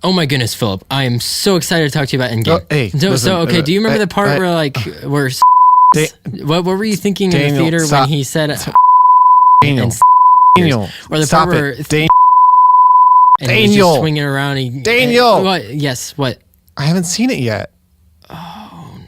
Oh my goodness, Philip! I am so excited to talk to you about Endgame. Oh, hey, Okay. Do you remember the part where what were you thinking in the theater when he said Daniel? Or the Stop part where it, Daniel. and he was just swinging around. Daniel! What? Yes. What? I haven't seen it yet. Oh no.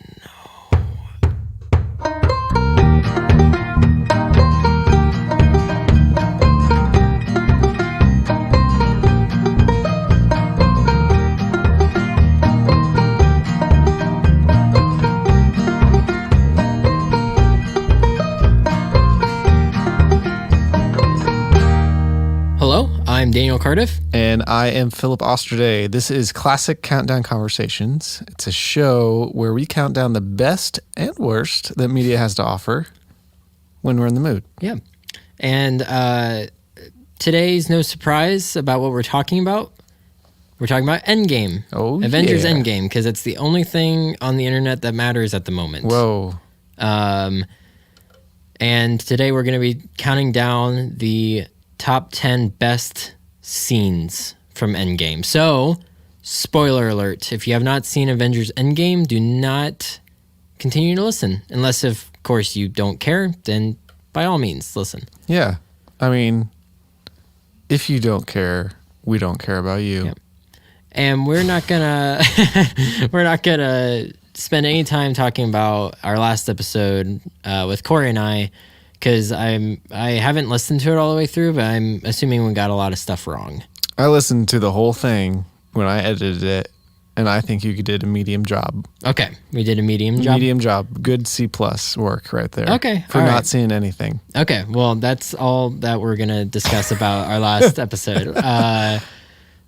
Hello, I'm Daniel Cardiff. And I am Philip Osterday. This is Classic Countdown Conversations. It's a show where we count down the best and worst that media has to offer when we're in the mood. Yeah. And today's no surprise about what we're talking about. We're talking about Endgame. Oh, Avengers yeah. Endgame, because it's the only thing on the internet that matters at the moment. Whoa. And today we're going to be counting down the top 10 best scenes from Endgame. So, spoiler alert, if you have not seen Avengers Endgame, do not continue to listen. Unless, of course, you don't care, then by all means, listen. Yeah. I mean, if you don't care, we don't care about you. Yep. And we're not gonna spend any time talking about our last episode with Corey and I, because I haven't listened to it all the way through, but I'm assuming we got a lot of stuff wrong. I listened to the whole thing when I edited it, and I think you did a medium job. Okay, we did a medium job. Medium job. Good C+ work right there. Okay, For all not right. seeing anything. Okay, well, that's all that we're going to discuss about our last episode.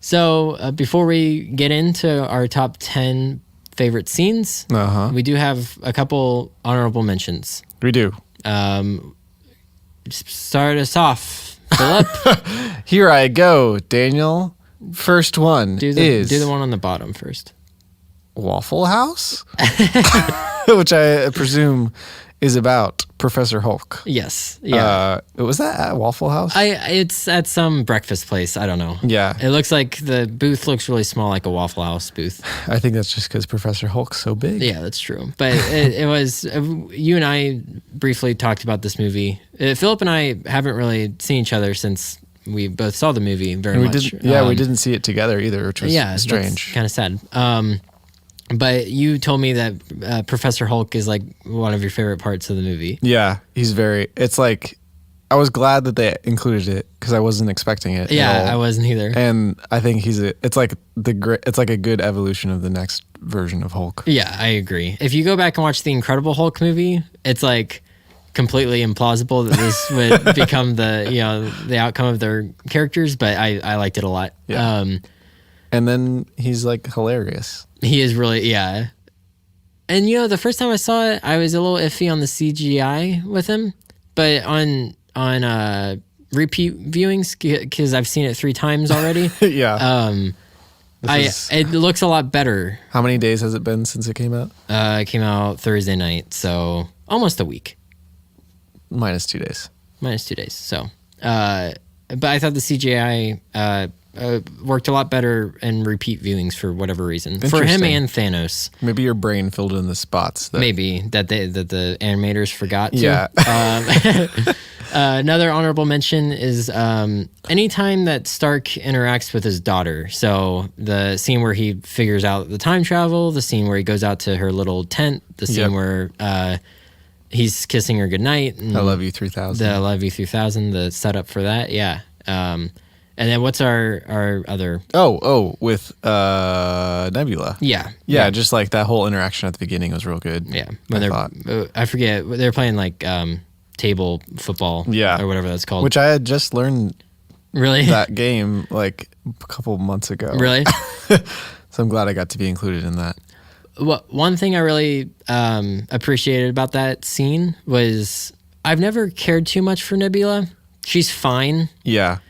So before we get into our top 10 favorite scenes, we do have a couple honorable mentions. We do. Start us off, Philip. Here I go, Daniel. First one do the one on the bottom first. Waffle House? Which I presume is about Professor Hulk. Yes. Yeah. Was that at Waffle House? It's at some breakfast place. I don't know. Yeah. It looks like the booth looks really small, like a Waffle House booth. I think that's just because Professor Hulk's so big. Yeah, that's true. But it was, you and I briefly talked about this movie. Philip and I haven't really seen each other since we both saw the movie very much. We didn't see it together either, which was strange. Kind of sad. But you told me that Professor Hulk is like one of your favorite parts of the movie. Yeah, it's like, I was glad that they included it because I wasn't expecting it. Yeah, I wasn't either. And I think it's like a good evolution of the next version of Hulk. Yeah, I agree. If you go back and watch the Incredible Hulk movie, it's like completely implausible that this would become the outcome of their characters, but I liked it a lot. Yeah. And then he's like hilarious. He is really, yeah. And the first time I saw it, I was a little iffy on the CGI with him, but on repeat viewings, because I've seen it 3 times already. Yeah. It looks a lot better. How many days has it been since it came out? It came out Thursday night, so almost a week. Minus 2 days. Minus 2 days. So, but I thought the CGI worked a lot better in repeat viewings for whatever reason. For him and Thanos. Maybe your brain filled in the spots. Maybe that the animators forgot to. Yeah. Another honorable mention is anytime that Stark interacts with his daughter. So the scene where he figures out the time travel, the scene where he goes out to her little tent, the scene where he's kissing her goodnight. I Love You 3000. The I Love You 3000, the setup for that. Yeah. And then what's our other? With Nebula. Yeah. Just like that whole interaction at the beginning was real good. Yeah. I forget, they're playing like table football. Yeah. Or whatever that's called. Which I had just learned really that game like a couple months ago. Really? So I'm glad I got to be included in that. One thing I really appreciated about that scene was I've never cared too much for Nebula. She's fine. Yeah.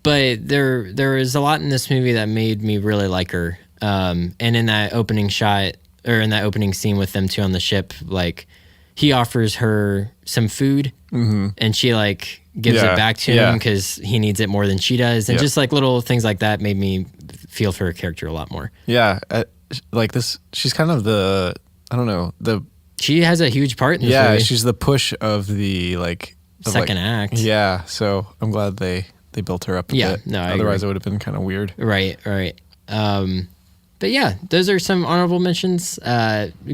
But there is a lot in this movie that made me really like her. And in that opening shot, or in that opening scene with them two on the ship, like he offers her some food, and she like gives it back to him because he needs it more than she does, and just like little things like that made me feel for her character a lot more. Yeah, like this, she's kind of the, I don't know, She has a huge part in this movie. she's the push of the second act. Yeah, so I'm glad they built her up a bit. No, I otherwise agree. it would have been kind of weird. Right. But yeah, those are some honorable mentions.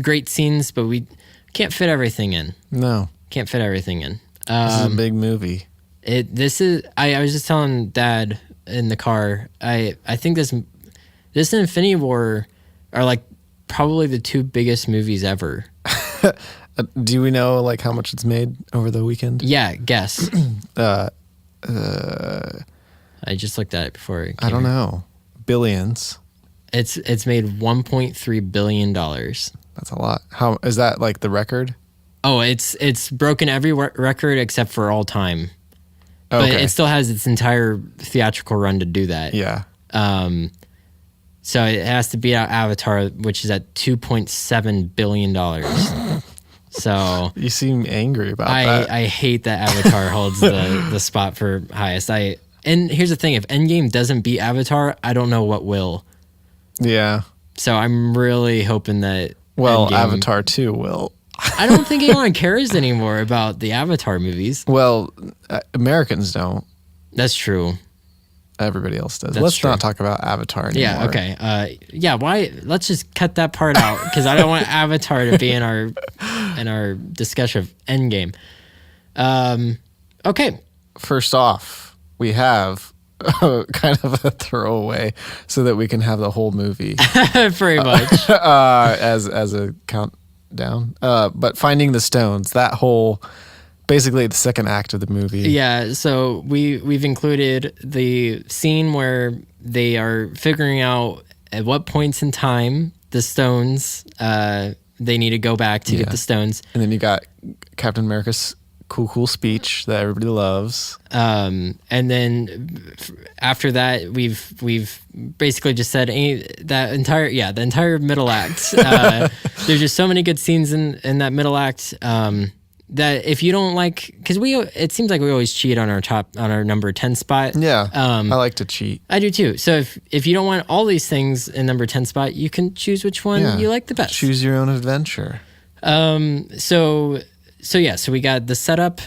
Great scenes, but we can't fit everything in. No, Can't fit everything in. this is a big movie. This is. I was just telling Dad in the car. I think this and Infinity War are like probably the two biggest movies ever. Do we know like how much it's made over the weekend? Yeah, guess. I I just looked at it before. don't know. Billions. It's made $1.3 billion. That's a lot. How is that like the record? Oh, it's broken every record except for all time. But Okay. it still has its entire theatrical run to do that. Yeah. So it has to beat out Avatar, which is at $2.7 billion. So You seem angry about that. I hate that Avatar holds the spot for highest. And here's the thing: if Endgame doesn't beat Avatar, I don't know what will. Yeah. So I'm really hoping that. Well, Endgame, Avatar 2 will. I don't think anyone cares anymore about the Avatar movies. Well, Americans don't. That's true. Everybody else does. That's Let's true. not talk about Avatar anymore. Yeah. Okay. Why? Let's just cut that part out because I don't want Avatar to be in our discussion of Endgame. Okay. First off, we have kind of a throwaway so that we can have the whole movie Pretty much. as a countdown. But finding the stones, that whole basically the second act of the movie. Yeah. So we've included the scene where they are figuring out at what points in time the stones they need to go back to get the stones. And then you got Captain America's cool speech that everybody loves. And then after that, we've basically just said the entire middle act. There's just so many good scenes in that middle act that if you don't like, because it seems like we always cheat on our number 10 spot. Yeah, I like to cheat. I do too. So if you don't want all these things in number 10 spot, you can choose which one you like the best. Choose your own adventure. So we got the setup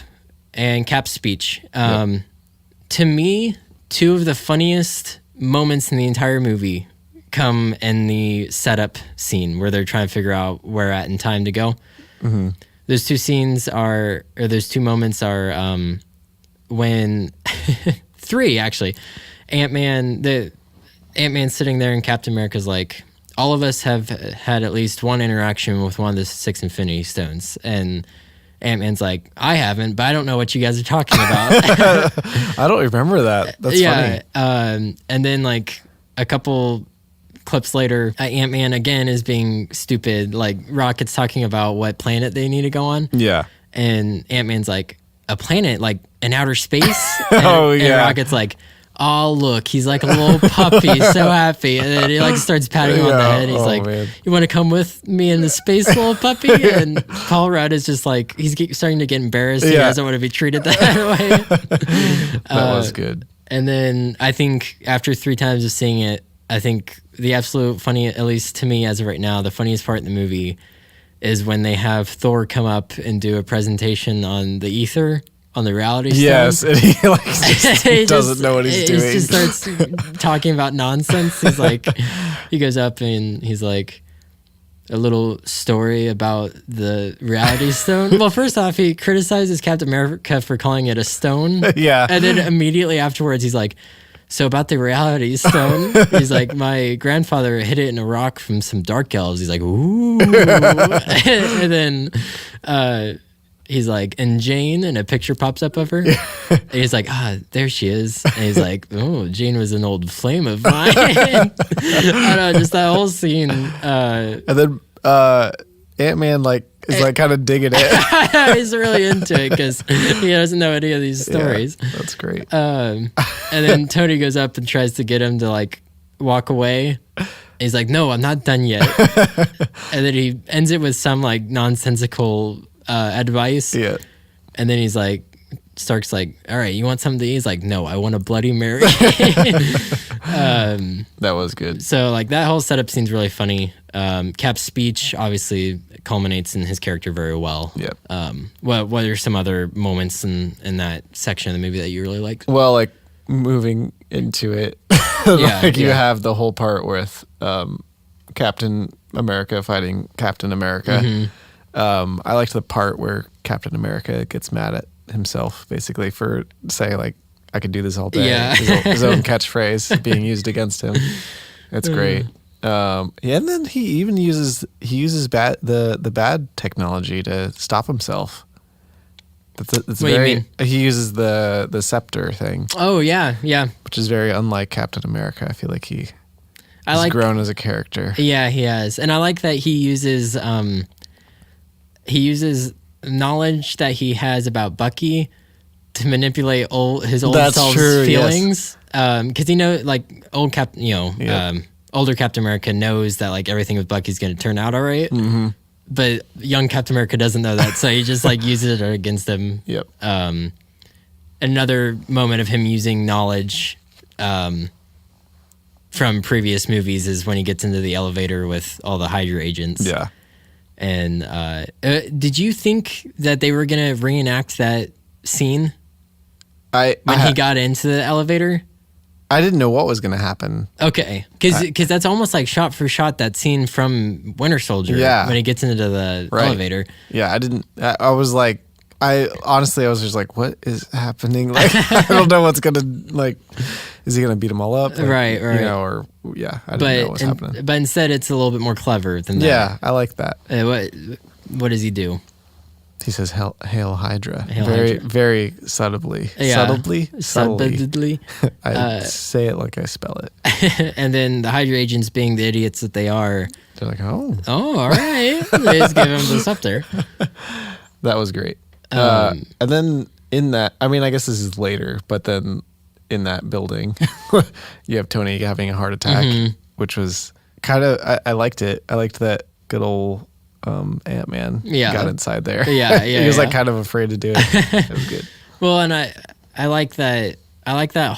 and Cap's speech. To me, two of the funniest moments in the entire movie come in the setup scene where they're trying to figure out where at in time to go. Mm-hmm. Those two moments are when three actually. Ant-Man's sitting there and Captain America's like, all of us have had at least one interaction with one of the 6 Infinity Stones, and Ant-Man's like, I haven't, but I don't know what you guys are talking about. I don't remember that. That's funny. And then like a couple clips later, Ant-Man again is being stupid. Like Rocket's talking about what planet they need to go on. Yeah. And Ant-Man's like, a planet like in outer space? Yeah. And Rocket's like, oh, look, he's like a little puppy, so happy. And then he like starts patting him on the head. He's like, man. you want to come with me in the space, little puppy? And Paul Rudd is just like, starting to get embarrassed. He doesn't want to be treated that way. That was good. And then I think after 3 times of seeing it, I think the absolute funny, at least to me as of right now, the funniest part in the movie is when they have Thor come up and do a presentation on the ether, on the reality stone. Yes, and he like just doesn't know what he's doing. He just starts talking about nonsense. He's like, he goes up and he's like, a little story about the reality stone. Well, first off, he criticizes Captain America for calling it a stone. Yeah. And then immediately afterwards, he's like, so about the reality stone, he's like, my grandfather hid it in a rock from some dark elves. He's like, ooh. And then he's like, and Jane, and a picture pops up of her. And he's like, there she is. And he's like, oh, Jane was an old flame of mine. I don't know, just that whole scene. And then Ant-Man is like kind of digging it. He's really into it because he doesn't know any of these stories. Yeah, that's great. And then Tony goes up and tries to get him to like walk away. He's like, no, I'm not done yet. And then he ends it with some like nonsensical advice. Yeah. And then he's like, Stark's like, all right, you want something to eat? He's like, no, I want a Bloody Mary. That was good. So like that whole setup scene's really funny. Cap's speech obviously culminates in his character very well. Yep. What are some other moments in that section of the movie that you really liked? Well, like moving into it, you have the whole part with Captain America fighting Captain America. Mm-hmm. I liked the part where Captain America gets mad at himself, basically, for saying like, "I could do this all day." Yeah. His own catchphrase being used against him. It's great. And then he even uses the bad technology to stop himself. That's What do you mean? He uses the scepter thing. Oh yeah, Which is very unlike Captain America. I feel like he's grown as a character. Yeah, he has, and I like that he uses knowledge that he has about Bucky to manipulate his old self's feelings. Because he knows, like older Captain America knows that like everything with Bucky's going to turn out all right. Mm-hmm. But young Captain America doesn't know that, so he just like uses it against him. Yep. Another moment of him using knowledge from previous movies is when he gets into the elevator with all the Hydra agents. Yeah. And did you think that they were going to reenact that scene when he got into the elevator? I didn't know what was going to happen. Okay, because that's almost like shot for shot that scene from Winter Soldier. Yeah. When he gets into the elevator. Yeah, I didn't. I was like, I was just like, what is happening? Like, I don't know what's gonna like. Is he gonna beat them all up? Like, right. You know, or I didn't know what's happening. But instead, it's a little bit more clever than that. Yeah, I like that. What does he do? He says, "Hail Hydra." Hail very, Hydra. very subtly. Yeah. Subtly. I say it like I spell it. And then the Hydra agents, being the idiots that they are, they're like, "Oh, all right." They just give him the scepter. That was great. And then in that, I mean, I guess this is later, but then in that building, you have Tony having a heart attack, which was kind of, I liked it. I liked that good old Ant-Man got inside there. Yeah. He was like kind of afraid to do it. It was good. Well, and I like that. I like that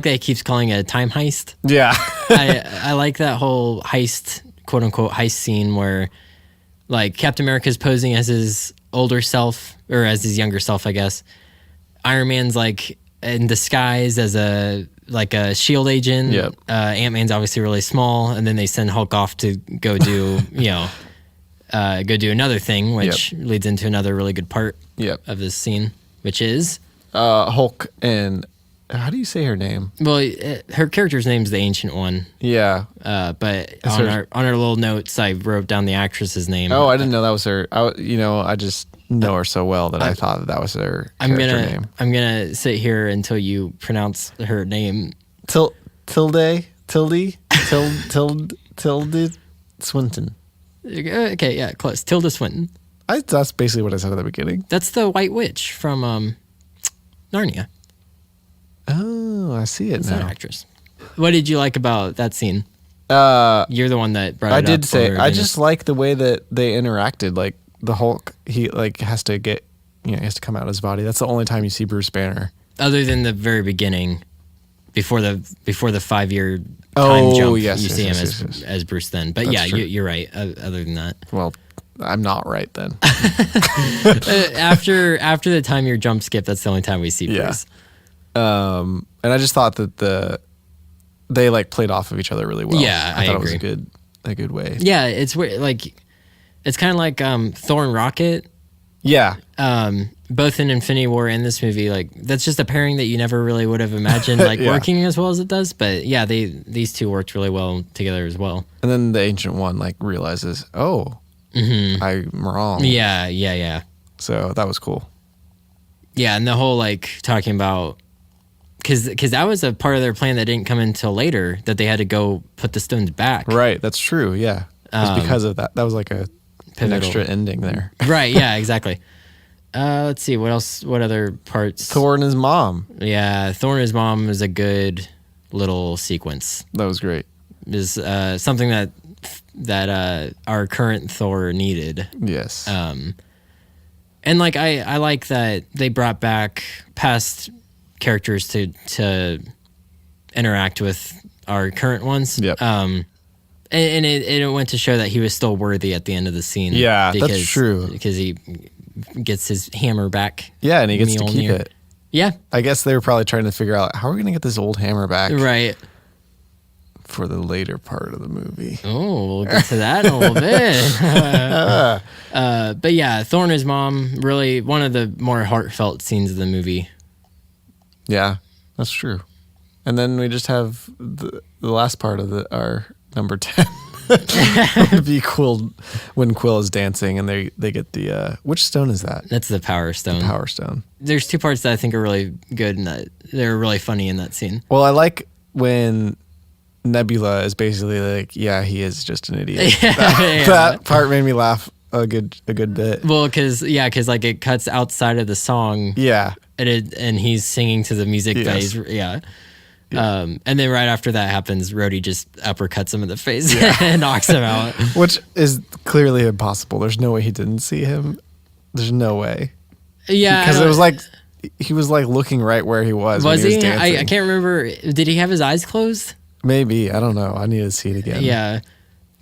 he keeps calling it a time heist. Yeah. I like that whole heist, quote unquote heist scene where like Captain America's posing as his older self or as his younger self, I guess. Iron Man's like in disguise as a shield agent. Yep. Ant-Man's obviously really small, and then they send Hulk off to go do go do another thing, which leads into another really good part of this scene, which is Hulk and how do you say her name? Well, her character's name's the Ancient One. Yeah. But on our little notes, I wrote down the actress's name. Oh, I didn't know that was her. I just know her so well that I thought that was her character name. I'm gonna sit here until you pronounce her name. Tilde Swinton. Okay, yeah, close. Tilda Swinton. That's basically what I said at the beginning. That's the White Witch from Narnia. Oh, I see it now. That actress. What did you like about that scene? You're the one that brought it up. I did say I just like the way that they interacted. Like the Hulk, he like has to get, he has to come out of his body. That's the only time you see Bruce Banner. Other than the very beginning, before the 5-year time jump, you see him as Bruce then. But that's true. You're right. Other than that, well, I'm not right then. After the time your jump skip, that's the only time we see Bruce. And I just thought that they like played off of each other really well. Yeah, I thought agree. It was a good way. Yeah, it's weird. Like it's kind of like Thor and Rocket. Yeah. Both in Infinity War and this movie, like that's just a pairing that you never really would have imagined like working as well as it does. But yeah, these two worked really well together as well. And then the Ancient One like realizes, I'm wrong. Yeah. So that was cool. Yeah, and the whole like talking about because that was a part of their plan that didn't come until later, that they had to go put the stones back. Right, that's true. Yeah, it was because of that. That was like an extra ending there. Right. Yeah. Exactly. Let's see what else. What other parts? Thor and his mom. Yeah, Thor and his mom is a good little sequence. That was great. Is something that our current Thor needed. Yes. And like I like that they brought back past characters to interact with our current ones. Yep. And it went to show that he was still worthy at the end of the scene. Yeah, that's true. Because he gets his hammer back. Yeah, and he gets to keep it. Yeah. I guess they were probably trying to figure out, how are we going to get this old hammer back? Right. For the later part of the movie. Oh, we'll get to that in a little bit. But yeah, Thor and his mom, really one of the more heartfelt scenes of the movie. Yeah, that's true. And then we just have the last part of our number 10. It would be Quill when Quill is dancing and they get the which stone is that? That's the Power Stone. The Power Stone. There's two parts that I think are really good and that they're really funny in that scene. Well, I like when Nebula is basically like, yeah, he is just an idiot. That part made me laugh a good bit. Well, because like it cuts outside of the song. Yeah. And he's singing to the music phase. Yeah. And then right after that happens, Rhodey just uppercuts him in the face and knocks him out. Which is clearly impossible. There's no way he didn't see him. There's no way. Yeah. Because it was like, he was like looking right where he was. Was when he? Was dancing. I can't remember. Did he have his eyes closed? Maybe. I don't know. I need to see it again. Yeah.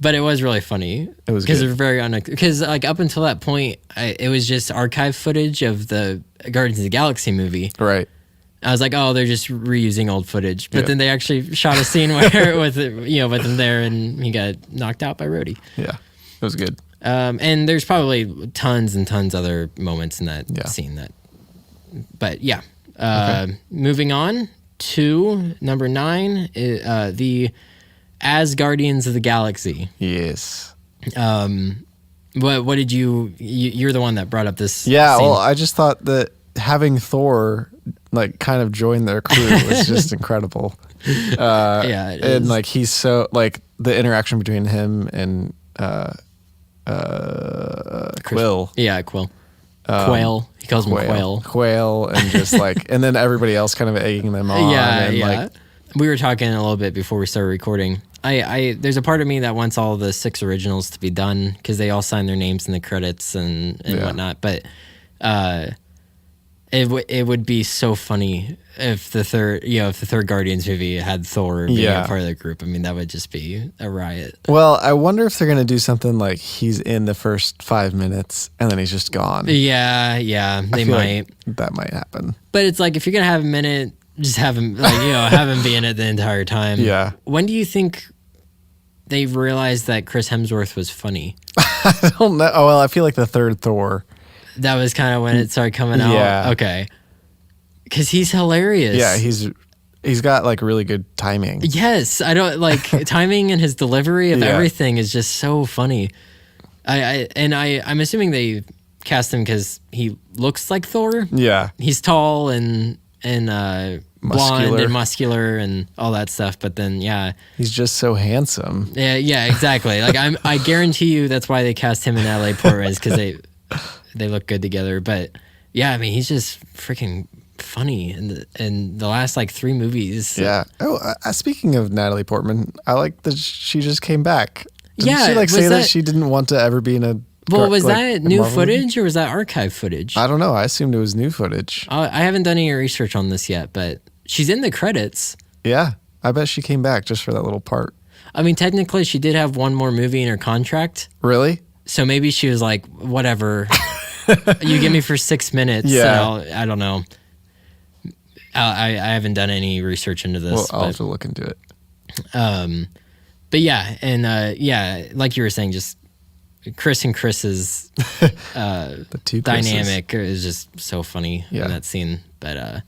But it was really funny. It was because good. They're very because like up until that point, it was just archive footage of the Guardians of the Galaxy movie. Right. I was like, oh, they're just reusing old footage. But then they actually shot a scene where with him there, and he got knocked out by Rhodey. Yeah, it was good. And there's probably tons and tons other moments in that scene but yeah. Okay. Moving on to number 9, the As Guardians of the Galaxy. Yes. What did you're the one that brought up this? Yeah. scene. Well, I just thought that having Thor like kind of join their crew was just incredible. Yeah, it is. And like he's so like the interaction between him and Quill. Yeah, Quill. Quail. He calls him Quail. Quail, and just like, and then everybody else kind of egging them on. Yeah. Like, we were talking a little bit before we started recording. There's a part of me that wants all the 6 originals to be done because they all sign their names in the credits and whatnot. But it would be so funny if the third Guardians movie had Thor being a part of the group. I mean, that would just be a riot. Well, I wonder if they're gonna do something like he's in the first 5 minutes and then he's just gone. Yeah, they might. Like that might happen. But it's like if you're gonna have him in it, just have him have him be in it the entire time. Yeah. When do you think they realized that Chris Hemsworth was funny? I don't know. Oh well, I feel like the third Thor. That was kind of when it started coming out. Yeah. Okay. Because he's hilarious. Yeah, he's got like really good timing. Yes, I don't like timing and his delivery of everything is just so funny. I'm assuming they cast him because he looks like Thor. Yeah, he's tall and blonde and muscular and all that stuff. But then he's just so handsome. Yeah, exactly. Like I guarantee you that's why they cast him and Natalie Portman is because they look good together. But yeah, I mean he's just freaking funny in the last like 3 movies. Yeah. Oh, speaking of Natalie Portman, I like that she just came back. Didn't she say that she didn't want to ever be in a? Well, was that new footage or was that archive footage? I don't know. I assumed it was new footage. I haven't done any research on this yet, but she's in the credits. Yeah, I bet she came back just for that little part. I mean, technically, she did have one more movie in her contract. Really? So maybe she was like, whatever. You get me for 6 minutes. Yeah. I don't know. I haven't done any research into this. Well, I'll have to look into it. But yeah, and like you were saying, just Chris and Chris's the two dynamic is just so funny in that scene. But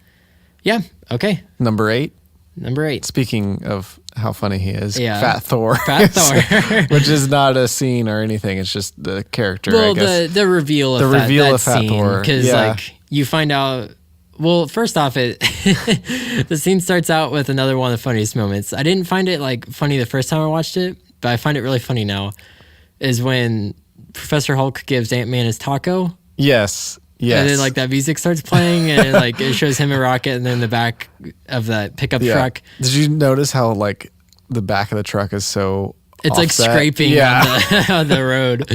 okay. Number 8. Number 8. Speaking of how funny he is, Fat Thor. Fat Thor. Which is not a scene or anything. It's just the character, well, I guess. The reveal of that Fat scene, Thor. Because like you find out. Well, first off, the scene starts out with another one of the funniest moments. I didn't find it like funny the first time I watched it, but I find it really funny now. Is when Professor Hulk gives Ant-Man his taco. Yes. And then like that music starts playing and like it shows him a rocket and then the back of that pickup truck. Did you notice how like the back of the truck is so it's like scraping on the road.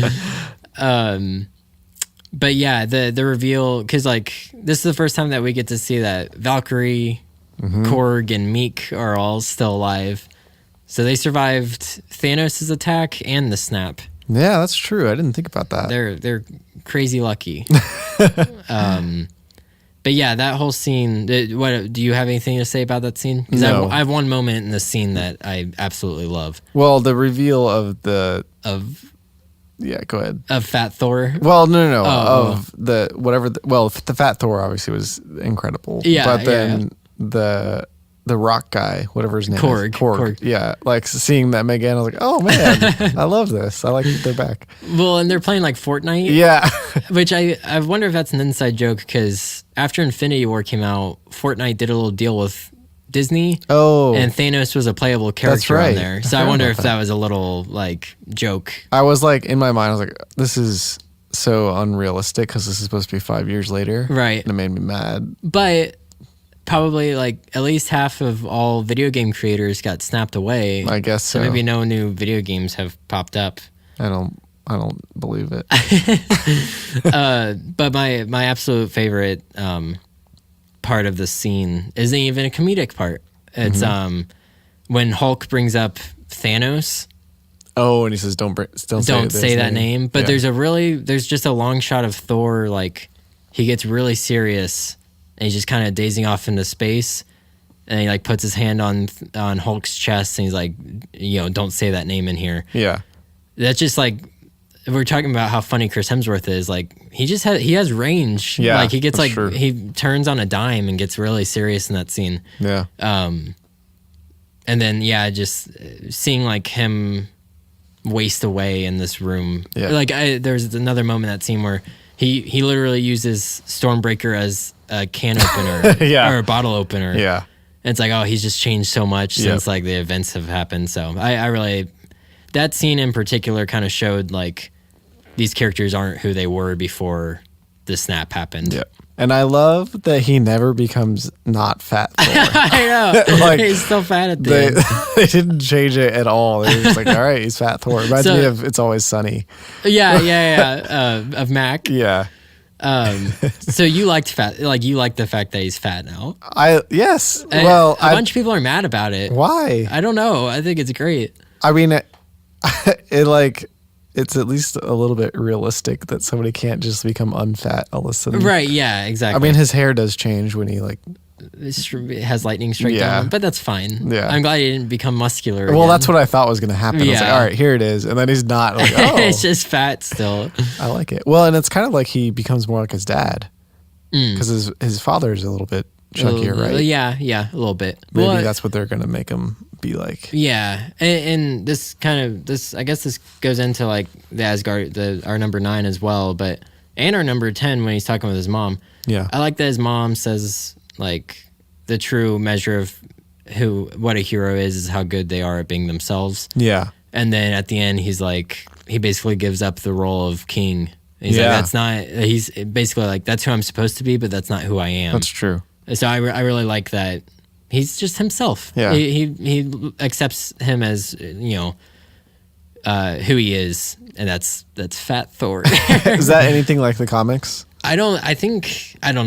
But yeah, the reveal, because like this is the first time that we get to see that Valkyrie Korg and Meek are all still alive. So they survived Thanos' attack and the snap. Yeah, that's true. I didn't think about that. They're crazy lucky. But yeah, that whole scene. What do you have anything to say about that scene? Because No. I have one moment in the scene that I absolutely love. Well, the reveal of the Of yeah, go ahead. Fat Thor. Well, no. Oh. Of the whatever. The Fat Thor obviously was incredible. Yeah, but then the rock guy, whatever his name Korg. is, Korg. Yeah, like seeing them again, I was like, oh man, I love this. I like that they're back. Well, and they're playing like Fortnite. Yeah, Which I wonder if that's an inside joke because after Infinity War came out, Fortnite did a little deal with Disney. Oh, And Thanos was a playable character right. on there. So I wonder if that was a little like joke. I was like in my mind, I was like, this is so unrealistic because this is supposed to be 5 years later, Right. And it made me mad. But probably like at least half of all video game creators got snapped away. I guess So so. maybe no new video games have popped up. I don't believe it. But my absolute favorite part of the scene isn't even a comedic part. It's when Hulk brings up Thanos. Oh, and he says, "Don't Say that name." But Yeah. there's just a long shot of Thor, like he gets really serious and he's just kind of dazing off into space, and he like puts his hand on Hulk's chest and he's like, don't say that name in here. Yeah. That's just like we're talking about how funny Chris Hemsworth is. Like he has range. Yeah, like he gets that's like true. he turns on a dime and gets really serious in that scene. Yeah. And then just seeing like him waste away in this room. Yeah. Like there's another moment in that scene where he literally uses Stormbreaker as a can opener Yeah. or a bottle opener. Yeah. And it's like, oh, he's just changed so much since like the events have happened. So I really, that scene in particular kind of showed like these characters aren't who they were before the snap happened. Yeah. And I love that he never becomes not fat Thor. I know. Like, he's still fat at the end. They didn't change it at all. They were just like, all right, he's fat Thor. Reminds So- me of It's Always Sunny. Yeah. Of Mac. Yeah. So you liked you like the fact that he's fat now. Yes. A bunch of people are mad about it. Why? I don't know. I think it's great. I mean, it's at least a little bit realistic that somebody can't just become unfat all of a sudden. Right. Yeah. Exactly. I mean, his hair does change when he like. it has lightning strike Yeah. down, but that's fine. Yeah. I'm glad he didn't become muscular. Well, again. that's what I thought was going to happen. I was like, Yeah. all right, here it is, and then he's not. Like, oh, it's just fat still. I like it. Well, and it's kind of like he becomes more like his dad because his father is a little bit chunkier, right? Yeah, a little bit. Maybe Well, that's what they're going to make him be like. Yeah, and this I guess this goes into like the Asgard, our number 9 as well, and our number 10 when he's talking with his mom. Yeah. I like that his mom says like the true measure of what a hero is how good they are at being themselves. Yeah. And then at the end, he's like, he basically gives up the role of king. And he's like, he's basically like, that's who I'm supposed to be, but that's not who I am. That's true. So I really like that. He's just himself. Yeah. He accepts him as, who he is. And that's Fat Thor. Is that anything like the comics? I don't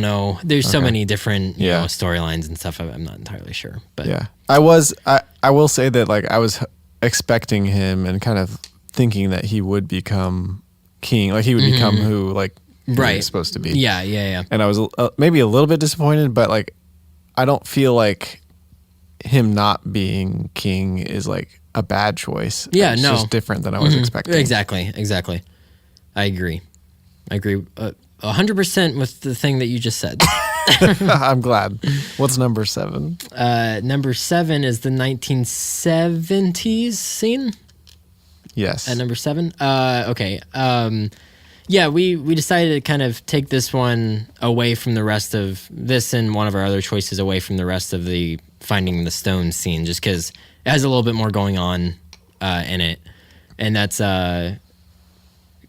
know. There's so many different Yeah. storylines and stuff. I'm not entirely sure. But Yeah. I will say that like I was expecting him and kind of thinking that he would become king, like he would become who he was supposed to be. Yeah. And I was maybe a little bit disappointed, but like I don't feel like him not being king is like a bad choice. Yeah, It's no. just different than I was expecting. Exactly. I agree 100% with the thing that you just said. I'm glad. What's number 7? Number 7 is the 1970s scene. Yes. At number 7. Okay. We decided to kind of take this one away from the rest of this and one of our other choices away from the rest of the Finding the Stone scene, just because it has a little bit more going on in it, and that's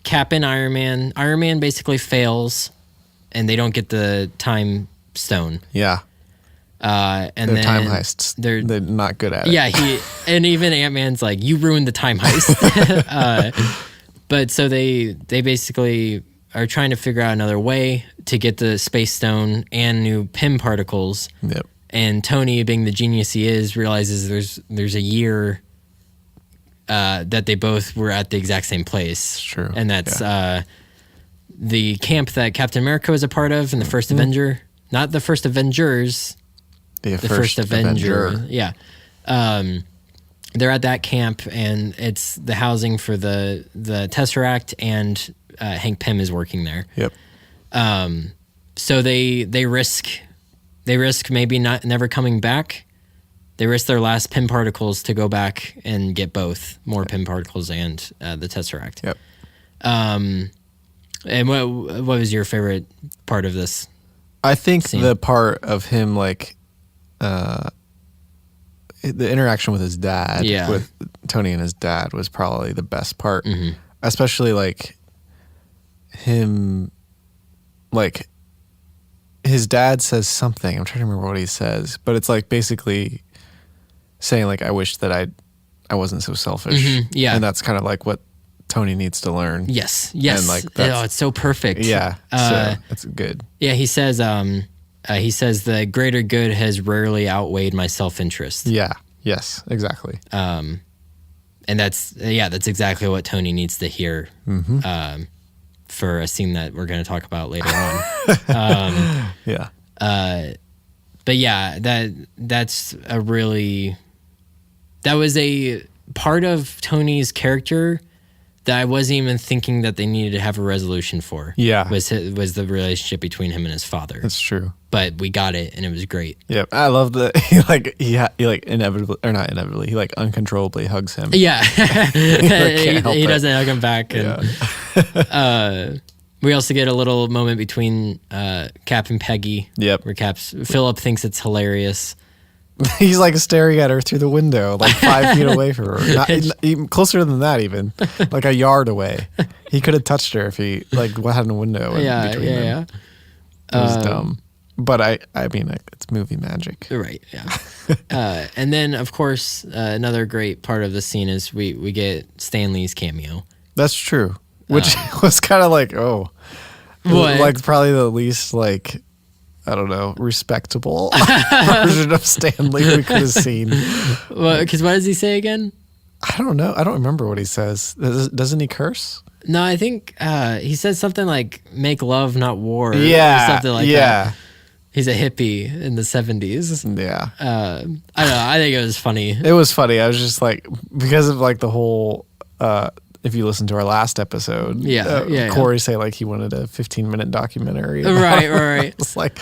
Cap and Iron Man. Iron Man basically fails, and they don't get the time stone. Yeah. And They're then time heists. They're not good at it. Yeah, and even Ant-Man's like, you ruined the time heist. But so they basically are trying to figure out another way to get the space stone and new Pym particles. Yep. And Tony, being the genius he is, realizes there's a year that they both were at the exact same place. It's true. And that's the camp that Captain America was a part of in the first Avenger. Not the first Avengers. The first Avenger. Yeah. They're at that camp, and it's the housing for the Tesseract, and Hank Pym is working there. Yep. So they risk maybe never coming back. They risk their last Pym particles to go back and get both more Pym particles and the Tesseract. Yep. And what was your favorite part of this? I think scene? The part of him, like, the interaction with his dad, with Tony and his dad, was probably the best part. Mm-hmm. Especially, like, him, like, his dad says something. I'm trying to remember what he says, but it's like basically saying, like, I wish that I wasn't so selfish. Mm-hmm. Yeah. And that's kind of like what Tony needs to learn. Yes. And, like, it's so perfect. Yeah. So it's good. Yeah, he says the greater good has rarely outweighed my self-interest. Yeah. Yes, exactly. And that's exactly what Tony needs to hear. Mm-hmm. For a scene that we're going to talk about later on. Yeah. But yeah, that was a part of Tony's character that I wasn't even thinking that they needed to have a resolution for. Yeah. Was the relationship between him and his father. That's true. But we got it, and it was great. Yep. I love that he inevitably, or not inevitably, he like uncontrollably hugs him. Yeah. Can't help he it. doesn't hug him back. And, we also get a little moment between Cap and Peggy. Yep. Where Philip thinks it's hilarious. He's like staring at her through the window, like 5 feet away from her. Not, even closer than that, even like a yard away. He could have touched her if he like had a window. Between them. It was dumb, but I mean, it's movie magic, right? Yeah. And then, of course, another great part of the scene is we get Stan Lee's cameo. That's true, which was kind of like like probably the least like. I don't know, respectable version of Stan Lee we could have seen. Well, because what does he say again? I don't know. I don't remember what he says. Doesn't he curse? No, I think he says something like "make love, not war." Yeah, or something like that. He's a hippie in the 70s. Yeah. I don't know. I think it was funny. It was funny. I was just like, because of like the whole. If you listen to our last episode, Corey say like he wanted a 15-minute documentary. Right. It's like,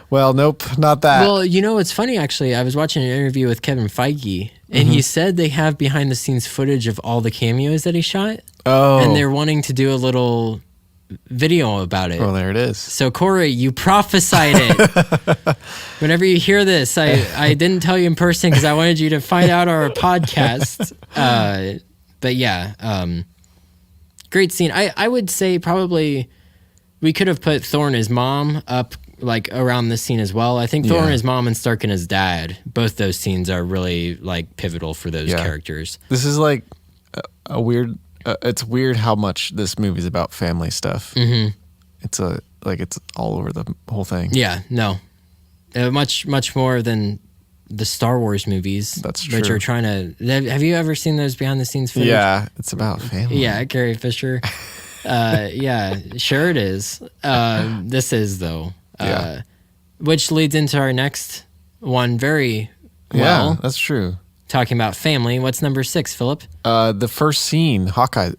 well, nope, not that. Well, you know, it's funny actually. I was watching an interview with Kevin Feige, and he said they have behind-the-scenes footage of all the cameos that he shot. Oh, and they're wanting to do a little video about it. Oh, there it is. So Corey, you prophesied it. Whenever you hear this, I didn't tell you in person because I wanted you to find out our podcast. But yeah, great scene. I would say probably we could have put Thor and his mom up like around this scene as well. I think Thor and his mom and Stark and his dad, both those scenes are really like pivotal for those characters. This is like a weird. It's weird how much this movie's about family stuff. Mm-hmm. It's it's all over the whole thing. Yeah, no, much more than the Star Wars movies. That's true. Which are trying to. Have you ever seen those behind the scenes footage? Yeah, it's about family. Yeah, Carrie Fisher. Yeah, sure it is. This is though. Which leads into our next one very well. Yeah, that's true. Talking about family. What's number 6, Philip? The first scene,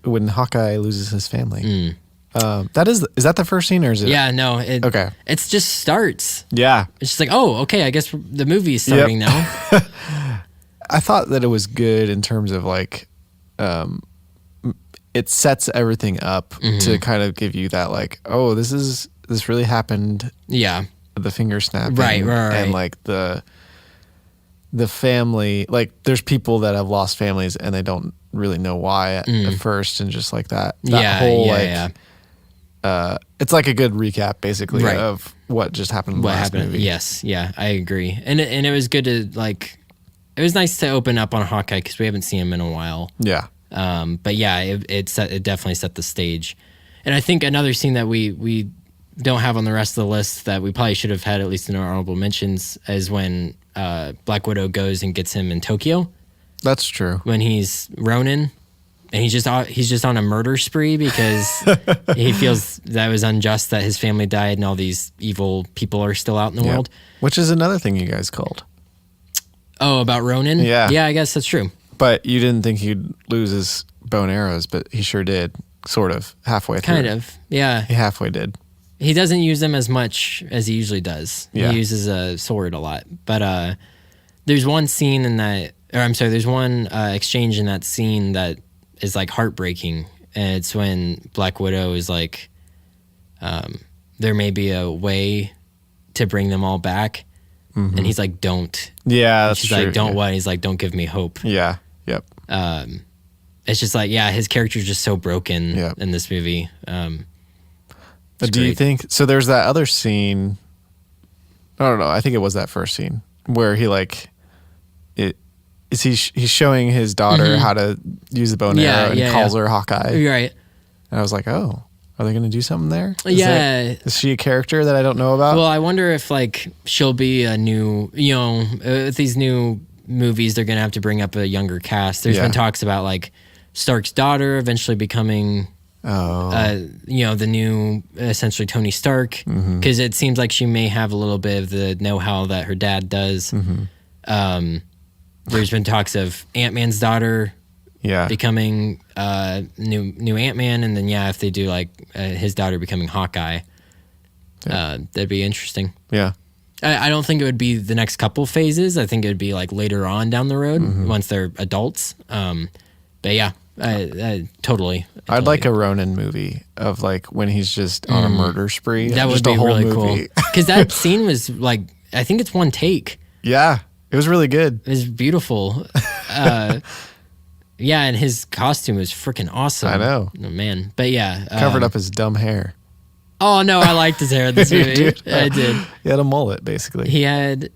when Hawkeye loses his family. Is that the first scene or is it? Yeah, no. Okay. It just starts. Yeah. It's just like, oh, okay, I guess the movie is starting now. I thought that it was good in terms of like, it sets everything up to kind of give you that like, oh, this really happened. Yeah. The finger snapping. Right. And like the family, like there's people that have lost families and they don't really know why at first, and just like that whole it's like a good recap basically of what just happened in the last movie. Yes, yeah, I agree. And it was good to like, it was nice to open up on Hawkeye because we haven't seen him in a while. Yeah. But yeah, it definitely set the stage. And I think another scene that we don't have on the rest of the list that we probably should have had at least in our honorable mentions is when Black Widow goes and gets him in Tokyo That's true. when he's Ronin, and he's just on a murder spree because he feels that it was unjust that his family died and all these evil people are still out in the Yep. world. Which is another thing you guys called. Oh, about Ronin? Yeah. Yeah, I guess that's true. But you didn't think he'd lose his bow and arrows, but he sure did. Sort of. Halfway through. Kind of. Yeah. He halfway did. He doesn't use them as much as he usually does. Yeah. He uses a sword a lot. But there's one scene in that, or I'm sorry, there's one exchange in that scene that is like heartbreaking. And it's when Black Widow is like, there may be a way to bring them all back. Mm-hmm. And he's like, don't. Yeah, that's She's true. like, don't yeah. what? He's like, don't give me hope. Yeah. Yep. It's just like, yeah, his character's just so broken Yep. in this movie. But do you great. think so? There's that other scene. I don't know. I think it was that first scene where he like it. Is he's showing his daughter how to use the bow and Mm-hmm. Yeah, arrow and yeah, calls yeah. her Hawkeye. You're right. And I was like, oh, are they going to do something there? Yeah. Is she a character that I don't know about? Well, I wonder if like she'll be a new, with these new movies, they're gonna have to bring up a younger cast. There's Yeah. been talks about like Stark's daughter eventually becoming, the new essentially Tony Stark, Mm-hmm. because it seems like she may have a little bit of the know-how that her dad does. Mm-hmm. There's been talks of Ant-Man's daughter yeah. becoming new Ant-Man, and then if they do like his daughter becoming Hawkeye, that'd be interesting. Yeah. I don't think it would be the next couple phases. I think it would be like later on down the road once they're adults. But yeah, I totally. I'd like a Ronin movie of like when he's just on a murder spree. That would just be a whole really movie. cool. Because that scene was like, I think it's one take. Yeah. It was really good. It was beautiful. Yeah, and his costume was freaking awesome. I know. Oh, man. But yeah. Covered up his dumb hair. Oh, no, I liked his hair in this You movie. did? I did. He had a mullet, basically. He had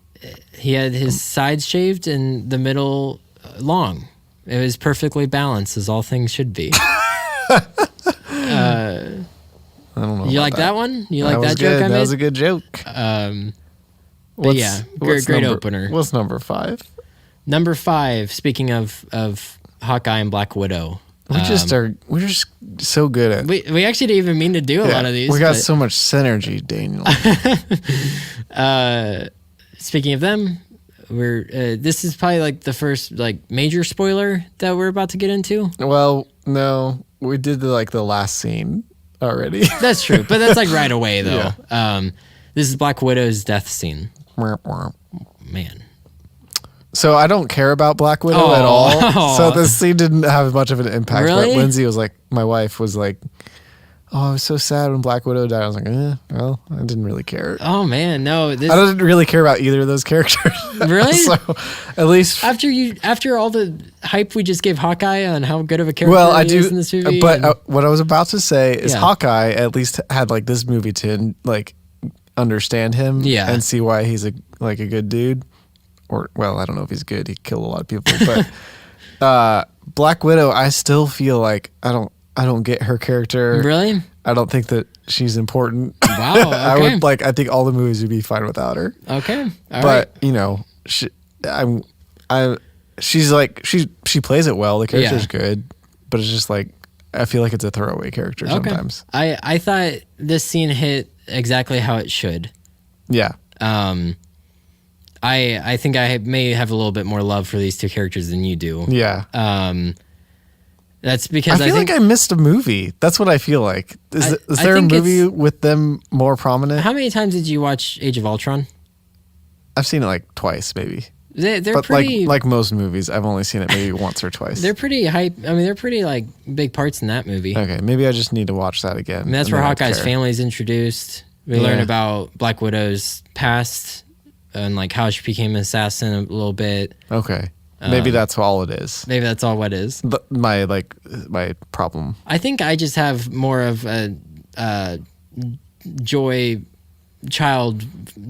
his sides shaved and the middle long. It was perfectly balanced, as all things should be. I don't know. You like that one? You like was that joke good. I That made? was a good joke. But yeah, great opener. What's number 5? Number 5, speaking of Hawkeye and Black Widow. We're just so good at. We actually didn't even mean to do a lot of these. We got but, so much synergy, Daniel. speaking of them, we're this is probably like the first like major spoiler that we're about to get into. Well, no, we did the last scene already. That's true, but that's like right away though. This is Black Widow's death scene. Man. So I don't care about Black Widow at all. So this scene didn't have much of an impact. Really? But Lindsay was like, my wife was like, oh, I was so sad when Black Widow died. I was like, well, I didn't really care. Oh man, no. I didn't really care about either of those characters. Really? So at least after all the hype we just gave Hawkeye on how good of a character he is in this movie. But what I was about to say is Yeah. Hawkeye at least had like this movie to like understand him and see why he's a good dude. Or well, I don't know if he's good. He killed a lot of people, but Black Widow, I still feel like I don't get her character. Really? I don't think that she's important. Wow. Okay. I think all the movies would be fine without her. Okay. All But right. she plays it well. The character's good, but it's just like I feel like it's a throwaway character sometimes. I thought this scene hit exactly how it should. Yeah. I think I may have a little bit more love for these two characters than you do. Yeah. That's because I feel like I missed a movie. That's what I feel like. Is there a think movie with them more prominent? How many times did you watch Age of Ultron? I've seen it like twice, maybe. They're But pretty like most movies, I've only seen it maybe once or twice. They're pretty hype. I mean, they're pretty like big parts in that movie. Okay, maybe I just need to watch that again. I mean, that's where Hawkeye's family is introduced. We learn about Black Widow's past and like how she became an assassin a little bit. Okay, maybe that's all it is. Maybe that's all what is. My problem. I think I just have more of a child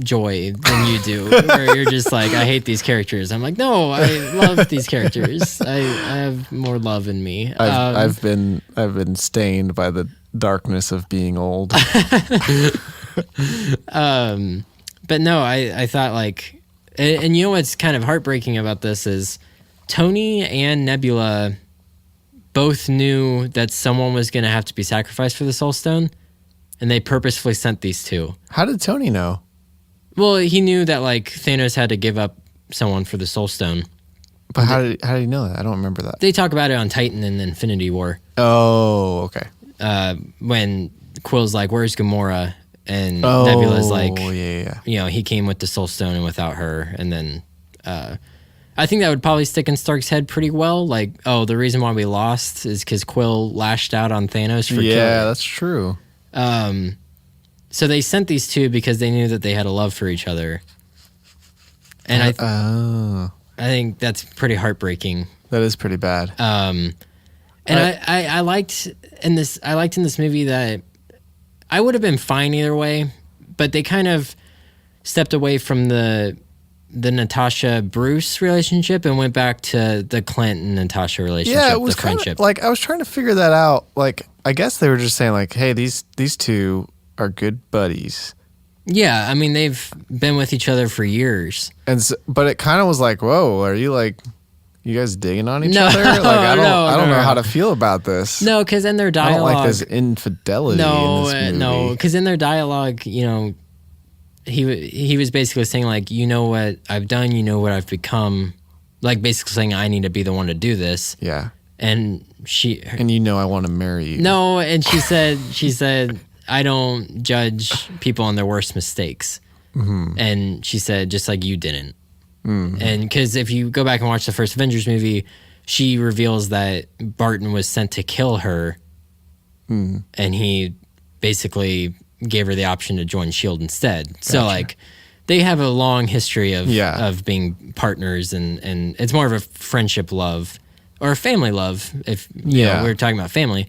joy than you do, where you're just like, I hate these characters. I'm like, no, I love these characters. I have more love in me. I've been stained by the darkness of being old. But no, I thought like And you know what's kind of heartbreaking about this is Tony and Nebula both knew that someone was going to have to be sacrificed for the Soul Stone, and they purposefully sent these two. How did Tony know? Well, he knew that like Thanos had to give up someone for the Soul Stone. But how did he know that? I don't remember that. They talk about it on Titan in Infinity War. Oh, okay. When Quill's like, "Where's Gamora?" and Nebula's like, yeah. you know, he came with the Soul Stone and without her, and then. I think that would probably stick in Stark's head pretty well. Like, oh, the reason why we lost is because Quill lashed out on Thanos for killing. Yeah, that's true. So they sent these two because they knew that they had a love for each other. And I think that's pretty heartbreaking. That is pretty bad. And I liked in this movie that I would have been fine either way, but they kind of stepped away from the Natasha Bruce relationship and went back to the Clint and Natasha relationship. Yeah, it was the kind friendship. of like I was trying to figure that out. Like I guess they were just saying like, hey, these two are good buddies. Yeah, I mean they've been with each other for years. And so, but it kind of was like, whoa, are you like you guys digging on each No, other? Like I don't know no. how to feel about this. No, because in their dialogue, I don't like this infidelity. in this movie. No, because in their dialogue, you know, he was basically saying like, you know what I've done, you know what I've become, like basically saying I need to be the one to do this. Yeah. And you know I want to marry you. No, and she said I don't judge people on their worst mistakes. Mm-hmm. And she said just like you didn't. Mm-hmm. And because if you go back and watch the first Avengers movie, she reveals that Barton was sent to kill her, and he basically gave her the option to join S.H.I.E.L.D. instead. Gotcha. So like they have a long history of being partners, and it's more of a friendship love or a family love if you know, we were talking about family,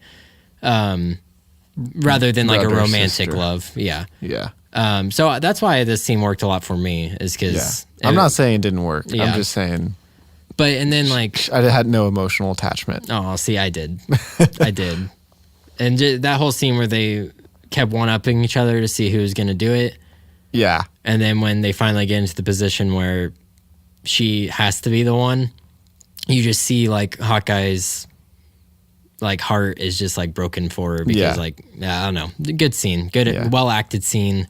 rather than like a romantic love. Yeah. So that's why this scene worked a lot for me, is because I'm not saying it didn't work. Yeah. I'm just saying. But and then like I had no emotional attachment. Oh, see, I did. I did. And that whole scene where they kept one-upping each other to see who was going to do it. Yeah. And then when they finally get into the position where she has to be the one, you just see like Hawkeye's like heart is just like broken for her because like, I don't know, good scene, good, well-acted scene.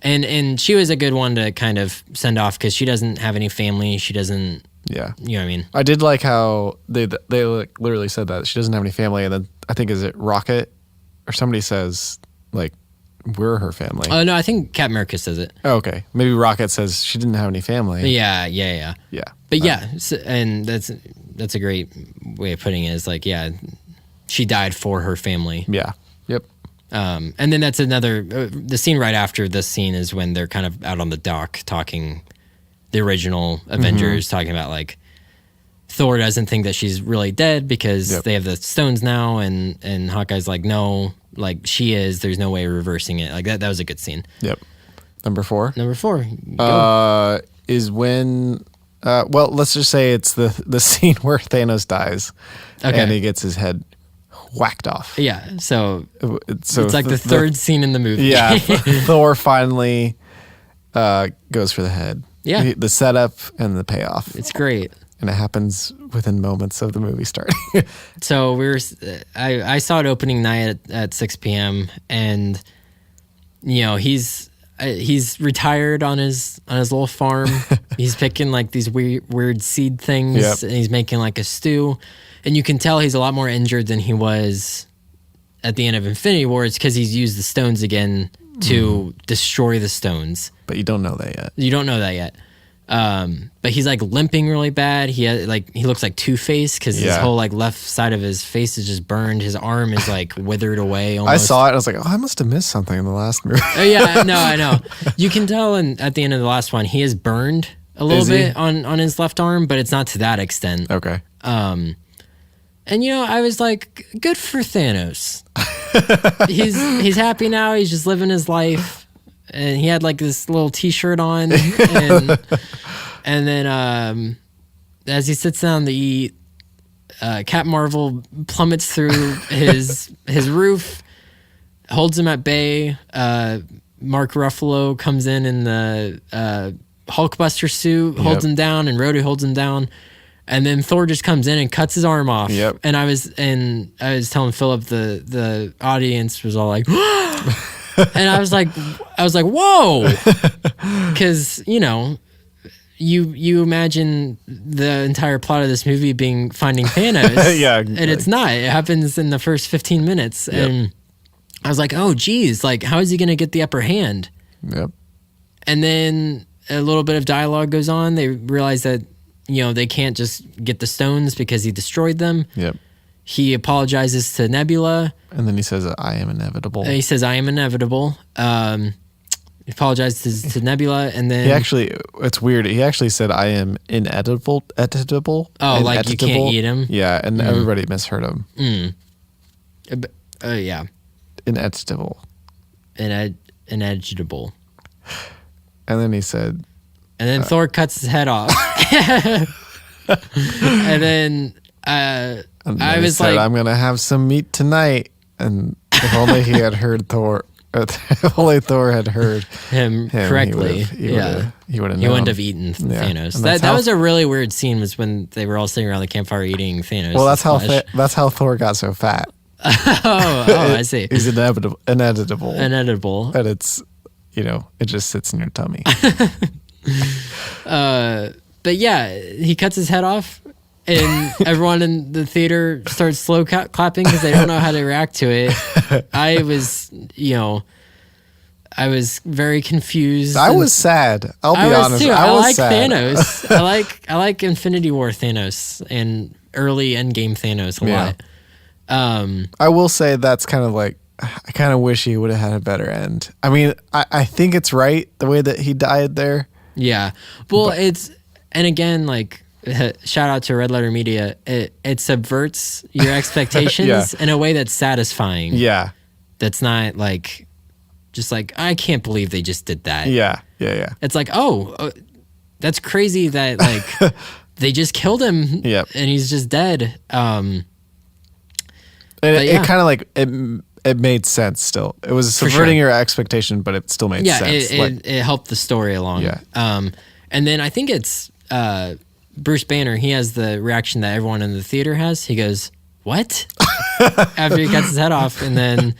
And she was a good one to kind of send off because she doesn't have any family. She doesn't, you know what I mean? I did like how they like literally said that she doesn't have any family. And then I think, is it Rocket or somebody says like, we're her family. Oh, no, I think Captain America says it. Oh, okay. Maybe Rocket says she didn't have any family. Yeah. But and that's a great way of putting it, is like, she died for her family. Yeah. Yep. And then that's another, the scene right after this scene is when they're kind of out on the dock talking, the original Avengers, talking about like, Thor doesn't think that she's really dead because they have the stones now, and Hawkeye's like, no, like she is. There's no way of reversing it. Like that was a good scene. Yep. Number 4. Is when, well, let's just say it's the scene where Thanos dies, and he gets his head whacked off. Yeah. So it's like the third scene in the movie. Yeah. Thor finally goes for the head. Yeah. The setup and the payoff. It's great. And it happens within moments of the movie starting. So I saw it opening night at 6 p.m. and you know he's retired on his little farm. He's picking like these weird seed things, and he's making like a stew. And you can tell he's a lot more injured than he was at the end of Infinity War. It's because he's used the stones again to destroy the stones. But you don't know that yet. You don't know that yet. But he's like limping really bad. He looks like Two-Face because his whole like left side of his face is just burned. His arm is like withered away almost. I saw it and I was like, oh, I must have missed something in the last movie. Yeah, no, I know. You can tell at the end of the last one, he is burned a little bit on his left arm, but it's not to that extent. Okay. And you know, I was like, good for Thanos. He's happy now. He's just living his life. And he had like this little T-shirt on, and then as he sits down to eat, Captain Marvel plummets through his roof, holds him at bay. Mark Ruffalo comes in the Hulkbuster suit, holds him down, and Rhodey holds him down. And then Thor just comes in and cuts his arm off. Yep. And I was telling Philip the audience was all like, and I was like, whoa, because you imagine the entire plot of this movie being finding Thanos. Yeah, and it's not. It happens in the first 15 minutes, and I was like, oh, geez, like how is he gonna get the upper hand? Yep. And then a little bit of dialogue goes on. They realize that they can't just get the stones because he destroyed them. Yep. He apologizes to Nebula. And then he says, I am inevitable. He says, I am inevitable. He apologizes to Nebula, and then... it's weird. He actually said, I am inedible. Oh, like you can't eat him? Yeah, and everybody misheard him. Yeah. Inedible. Inedible. And then he said... And then Thor cuts his head off. And then I was like... I'm going to have some meat tonight. And if only he had heard Thor... If only Thor had heard him correctly, he wouldn't have eaten Thanos. That was a really weird scene. Was when they were all sitting around the campfire eating Thanos. Well, that's how Thor got so fat. I see. He's inedible, and it's it just sits in your tummy. But yeah, he cuts his head off. And everyone in the theater starts slow clapping because they don't know how to react to it. I was very confused. I was sad. I'll be honest. Too. I was like sad. Thanos. I like Infinity War Thanos and early Endgame Thanos a lot. I will say that's kind of like I kind of wish he would have had a better end. I mean, I think it's right the way that he died there. Yeah. Well, and again, like. Shout out to Red Letter Media. It subverts your expectations in a way that's satisfying. Yeah. That's not like, just like, I can't believe they just did that. Yeah. It's like, that's crazy that like they just killed him and he's just dead. It kind of like, it made sense still. It was subverting your expectation, but it still made sense. It helped the story along. Yeah. And then I think it's, Bruce Banner, he has the reaction that everyone in the theater has. He goes, what? After he cuts his head off. And then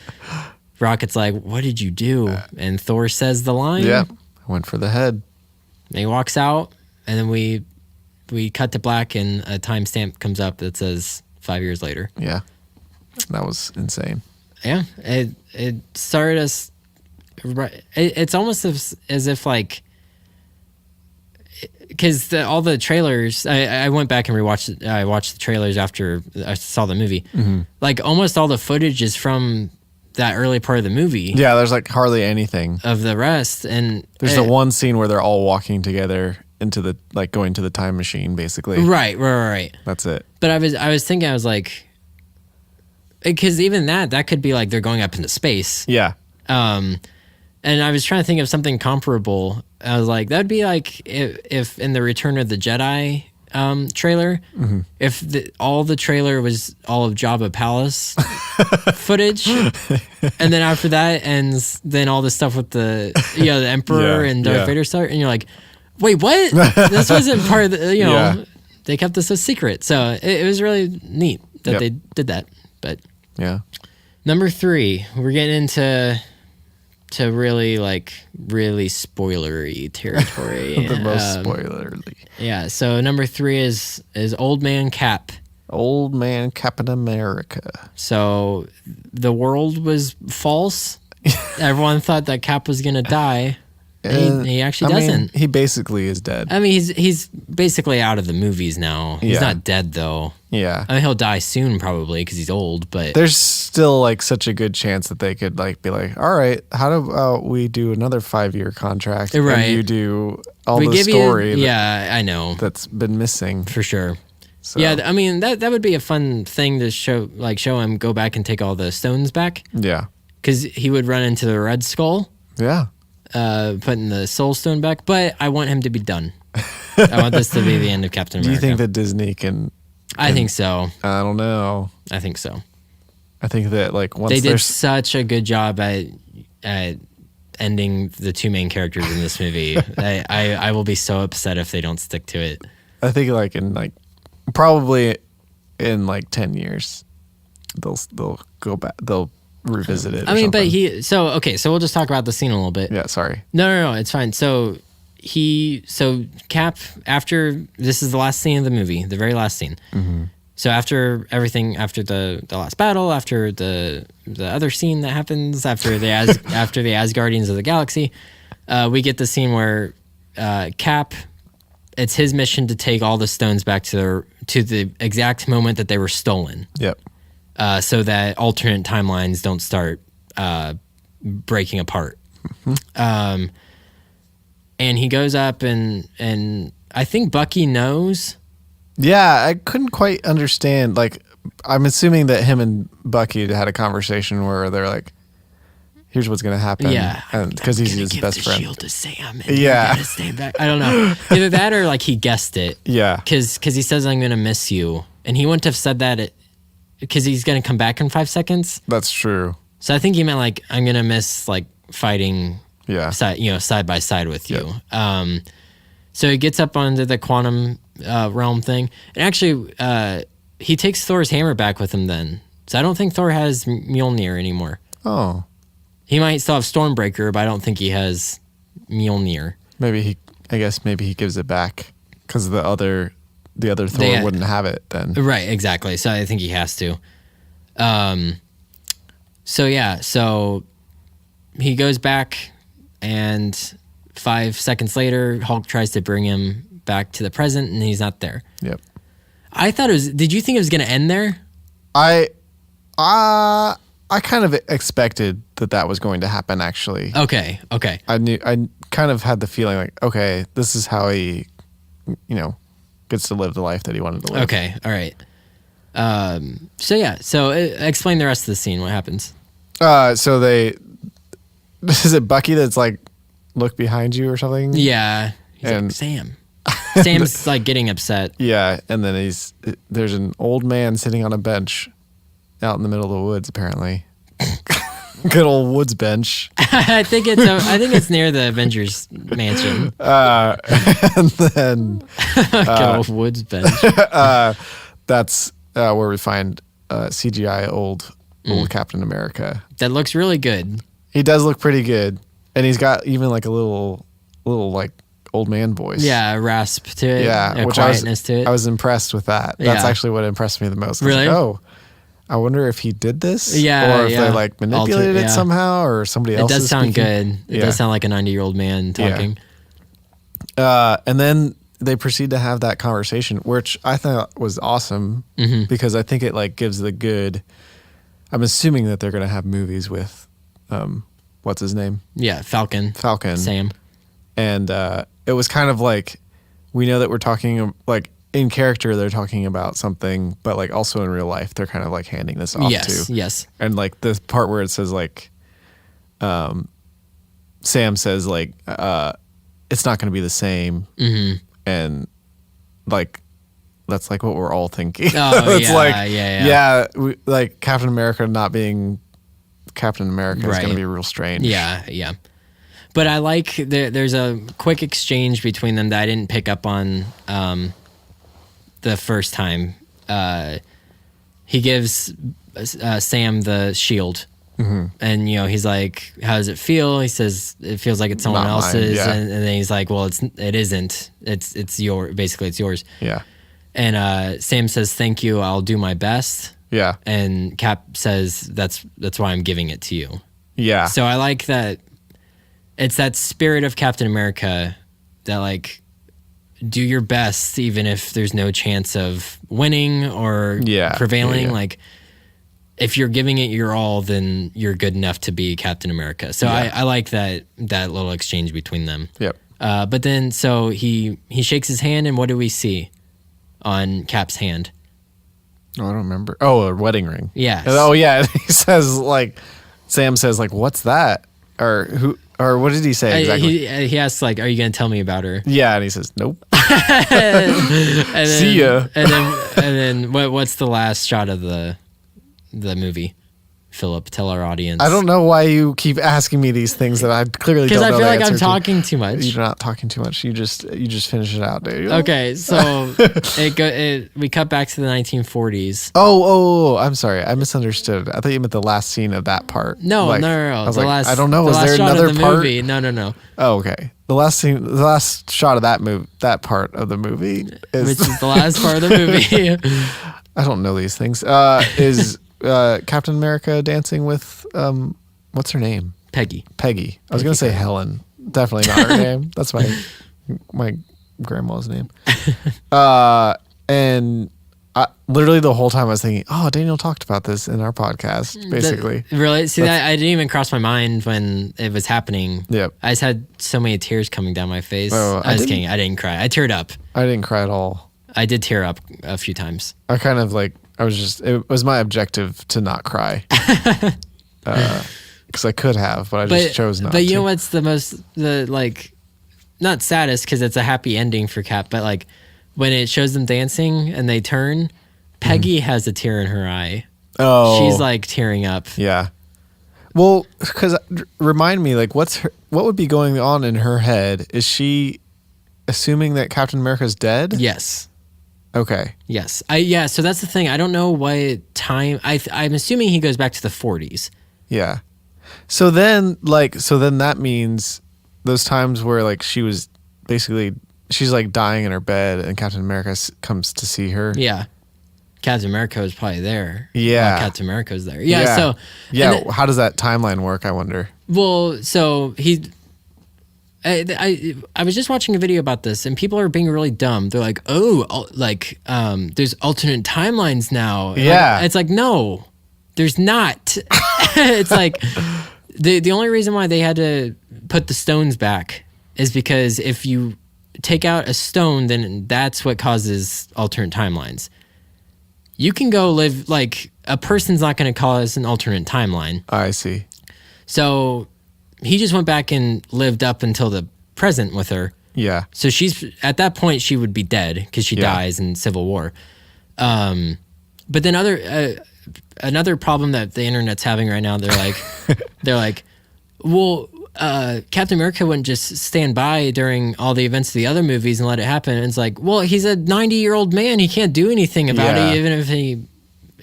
Rocket's like, what did you do? And Thor says the line. Yeah, I went for the head. And he walks out. And then we cut to black and a timestamp comes up that says 5 years later. Yeah, that was insane. Yeah, it started us... It's almost as if like... Because all the trailers, I went back and rewatched. I watched the trailers after I saw the movie. Mm-hmm. Like almost all the footage is from that early part of the movie. Yeah, there's like hardly anything of the rest, and there's the one scene where they're all walking together into the going to the time machine, basically. Right. That's it. But I was thinking, I was like, because even that could be like they're going up into space. Yeah. And I was trying to think of something comparable. I was like, that'd be like if in the Return of the Jedi trailer, if all the trailer was all of Jabba Palace footage, and then after that ends, then all the stuff with the Emperor and Darth Vader start, and you're like, wait, what? This wasn't part of the they kept this a secret. So it was really neat that they did that. But number 3, we're getting into really spoilery territory. The most spoilerly. Yeah. So number 3 is Old Man Cap. Old Man Captain America. So the world was false. Everyone thought that Cap was gonna die. He actually doesn't. He basically is dead. I mean, he's basically out of the movies now. He's not dead though. Yeah. I mean, he'll die soon probably because he's old. But there's still like such a good chance that they could like be like, all right, how do we do another 5-year contract? Right. And you do all the story. I know that's been missing for sure. So. Yeah, I mean that would be a fun thing to show him go back and take all the stones back. Yeah. Because he would run into the Red Skull. Yeah. Putting the Soul Stone back, but I want him to be done. I want this to be the end of Captain America. Do you think that Disney can? I think so. I don't know. I think so. I think that like once they did such a good job at ending the two main characters in this movie. I will be so upset if they don't stick to it. I think like in like probably in like 10 years they'll go back, they'll revisit it. I mean, something. but so we'll just talk about the scene a little bit. Yeah, sorry. No, it's fine. So Cap, after this is the last scene of the movie, the very last scene. Mm-hmm. So after everything, after the last battle, after the other scene that happens, after the after the Asgardians of the Galaxy, we get the scene where Cap, it's his mission to take all the stones back to the exact moment that they were stolen. Yep. So that alternate timelines don't start breaking apart. Mm-hmm. And he goes up and I think Bucky knows. Yeah, I couldn't quite understand. Like, I'm assuming that him and Bucky had a conversation where they're like, "Here's what's gonna happen." Yeah, because he's his best friend. Shield to Sam. And yeah, gotta stay back. I don't know. Either that or like he guessed it. Yeah, because he says, "I'm gonna miss you," and he wouldn't have said that because he's gonna come back in 5 seconds. That's true. So I think he meant like, "I'm gonna miss like fighting." Yeah, side by side with you. Yep. So he gets up onto the quantum realm thing, and actually, he takes Thor's hammer back with him. Then, so I don't think Thor has Mjolnir anymore. Oh, he might still have Stormbreaker, but I don't think he has Mjolnir. I guess maybe he gives it back because the other Thor wouldn't have it then. Right, exactly. So I think he has to. So he goes back. And 5 seconds later, Hulk tries to bring him back to the present, and he's not there. Yep. I thought it was. Did you think it was going to end there? I kind of expected that was going to happen. Actually. Okay. I kind of had the feeling like, okay, this is how he, gets to live the life that he wanted to live. Okay. All right. So explain the rest of the scene. What happens? Is it Bucky that's like, look behind you or something? Yeah. He's like, Sam. Sam's like getting upset. Yeah. And then there's an old man sitting on a bench out in the middle of the woods, apparently. Good old woods bench. I think it's near the Avengers mansion. And then good old woods bench. That's where we find CGI old Captain America. That looks really good. He does look pretty good, and he's got even like a little like old man voice. Yeah, a rasp to it. Yeah, a quietness to it. I was impressed with that. That's actually what impressed me the most. Really? Like, I wonder if he did this. Yeah, or if they like manipulated it somehow, or somebody else. It does sound good. It does sound like a 90-year-old man talking. Yeah. And then they proceed to have that conversation, which I thought was awesome because I think it like gives the good. I'm assuming that they're going to have movies with. What's his name? Yeah, Falcon. Sam. And it was kind of like, we know that we're talking, like, in character, they're talking about something, but, like, also in real life, they're kind of, like, handing this off too. Yes. And, like, the part where it says, like, Sam says, like, it's not going to be the same. Mm-hmm. And, like, that's, like, what we're all thinking. Oh, it's yeah. Like, Captain America not being Captain America is going to be real strange. Yeah. But I like there's a quick exchange between them that I didn't pick up on the first time. He gives Sam the shield. Mm-hmm. And, he's like, how does it feel? He says, it feels like it's someone else's. And then he's like, well, it isn't. It's yours. Basically, it's yours. Yeah. And Sam says, thank you. I'll do my best. Yeah. And Cap says, that's why I'm giving it to you. Yeah. So I like that. It's that spirit of Captain America that, like, do your best even if there's no chance of winning or prevailing. Yeah. Like, if you're giving it your all, then you're good enough to be Captain America. So I like that little exchange between them. Yep. But then, so he shakes his hand, and what do we see on Cap's hand? Oh, I don't remember. Oh, a wedding ring. Yeah. Oh, yeah. He says, like, Sam says, like, what's that? Or who? Or what did he say exactly? He asks, like, are you going to tell me about her? Yeah, and he says, nope. And see ya. And then what's the last shot of the movie? Philip? Tell our audience. I don't know why you keep asking me these things that I clearly don't know. Because I feel like I'm to. talking too much. You're not talking too much. You just finish it out, dude. Okay, so we cut back to the 1940s. Oh, I'm sorry. I misunderstood. I thought you meant the last scene of that part. No. I was the like, last, I don't know. The Was last there shot another of the part? movie. No. Oh, okay. The last shot of that part of the movie is Which is the last part of the movie. I don't know these things. Is Captain America dancing with what's her name? Peggy. I was gonna say Helen. Definitely not her name. That's my grandma's name. And literally the whole time I was thinking, oh, Daniel talked about this in our podcast, basically. Really? See, that I didn't even cross my mind when it was happening. Yep. I just had so many tears coming down my face. Oh, I was kidding. I didn't cry. I teared up. I didn't cry at all. I did tear up a few times. I kind of it was my objective to not cry. Because I could have, but I just chose not to. But you know what's not saddest because it's a happy ending for Cap, but like when it shows them dancing and they turn, Peggy has a tear in her eye. Oh. She's like tearing up. Yeah. Well, because remind me, like, what would be going on in her head? Is she assuming that Captain America's dead? Yes. Okay. Yes. So that's the thing. I don't know what time. I'm assuming he goes back to the 40s. Yeah. So then that means those times where like she was basically she's like dying in her bed and Captain America comes to see her. Yeah. Captain America was probably there. Yeah. Captain America was there. Yeah. So how does that timeline work? I wonder. Well, so I was just watching a video about this, and people are being really dumb. They're like, there's alternate timelines now. Yeah. It's like, no, there's not. It's like the only reason why they had to put the stones back is because if you take out a stone, then that's what causes alternate timelines. You can go live, like, a person's not going to cause an alternate timeline. I see. So he just went back and lived up until the present with her. Yeah. So she's at that point she would be dead because she dies in Civil War. But then another problem that the internet's having right now, they're like, well, Captain America wouldn't just stand by during all the events of the other movies and let it happen. And it's like, well, he's a 90-year-old man. He can't do anything about it, even if he,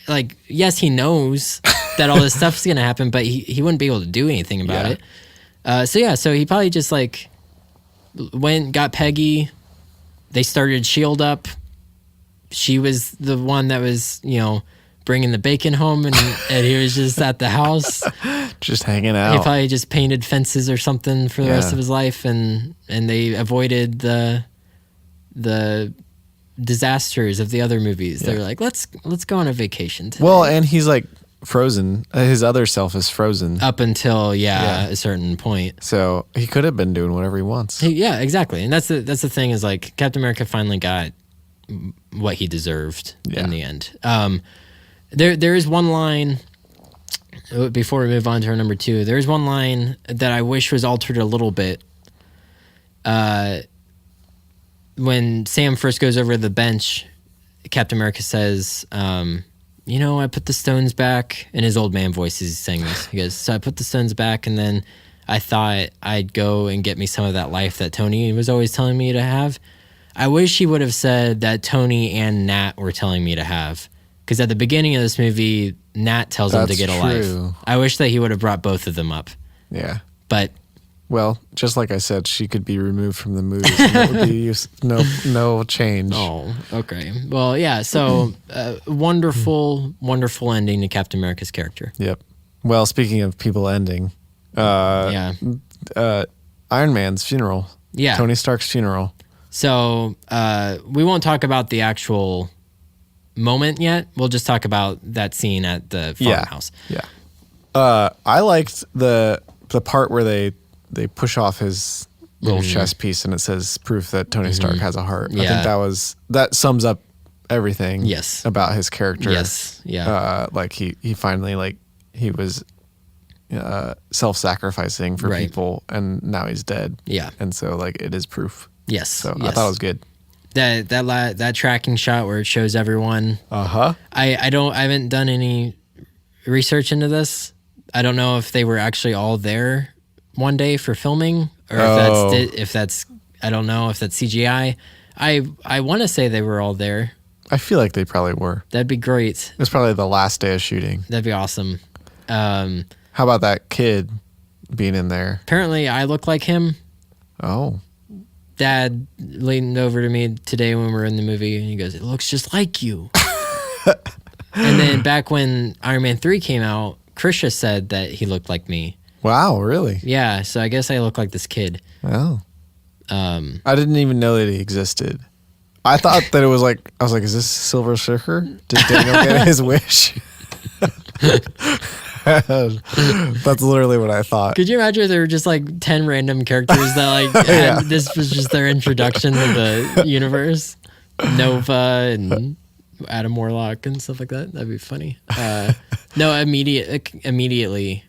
like, yes, he knows that all this stuff's going to happen, but he wouldn't be able to do anything about it. So he probably just, like, went, got Peggy. They started S.H.I.E.L.D. up. She was the one that was, bringing the bacon home, and he was just at the house. Just hanging out. He probably just painted fences or something for the rest of his life, and they avoided the disasters of the other movies. They were like, let's go on a vacation today. Well, and he's like frozen. His other self is frozen up until a certain point. So he could have been doing whatever he wants. Yeah, exactly. And that's the thing is, like, Captain America finally got what he deserved in the end. There is one line before we move on to our number 2. There's one line that I wish was altered a little bit. When Sam first goes over the bench, Captain America says, I put the stones back. In his old man voice, he's saying this. He goes, so I put the stones back, and then I thought I'd go and get me some of that life that Tony was always telling me to have. I wish he would have said that Tony and Nat were telling me to have. Because at the beginning of this movie, Nat tells him to get a life. I wish that he would have brought both of them up. Yeah. But... Well, just like I said, she could be removed from the movies. That would be no change. Oh, okay. Well, yeah, so wonderful, wonderful ending to Captain America's character. Yep. Well, speaking of people ending, Iron Man's funeral. Yeah. Tony Stark's funeral. So we won't talk about the actual moment yet. We'll just talk about that scene at the farmhouse. Yeah. I liked the part where they push off his little chest piece and it says proof that Tony Stark has a heart. Yeah. I think that sums up everything about his character. Yes. Yeah. Like he finally, like, he was self-sacrificing for people, and now he's dead. Yeah. And so, like, it is proof. Yes. So I thought it was good. That tracking shot where it shows everyone. Uh-huh. I haven't done any research into this. I don't know if they were actually all there one day for filming, or if that's I don't know if that's CGI. I want to say they were all there. I feel like they probably were. That'd be great. It was probably the last day of shooting. That'd be awesome. How about that kid being in there? Apparently, I look like him. Oh. Dad leaned over to me today when we were in the movie, and he goes, "It looks just like you." And then back when Iron Man 3 came out, Krisha said that he looked like me. Wow, really? Yeah, so I guess I look like this kid. Oh. I didn't even know that he existed. I thought that it was like, I was like, is this Silver Surfer? Did Daniel get his wish? That's literally what I thought. Could you imagine if there were just like 10 random characters that like this was just their introduction to the universe? Nova and Adam Warlock and stuff like that. That'd be funny. No, immediately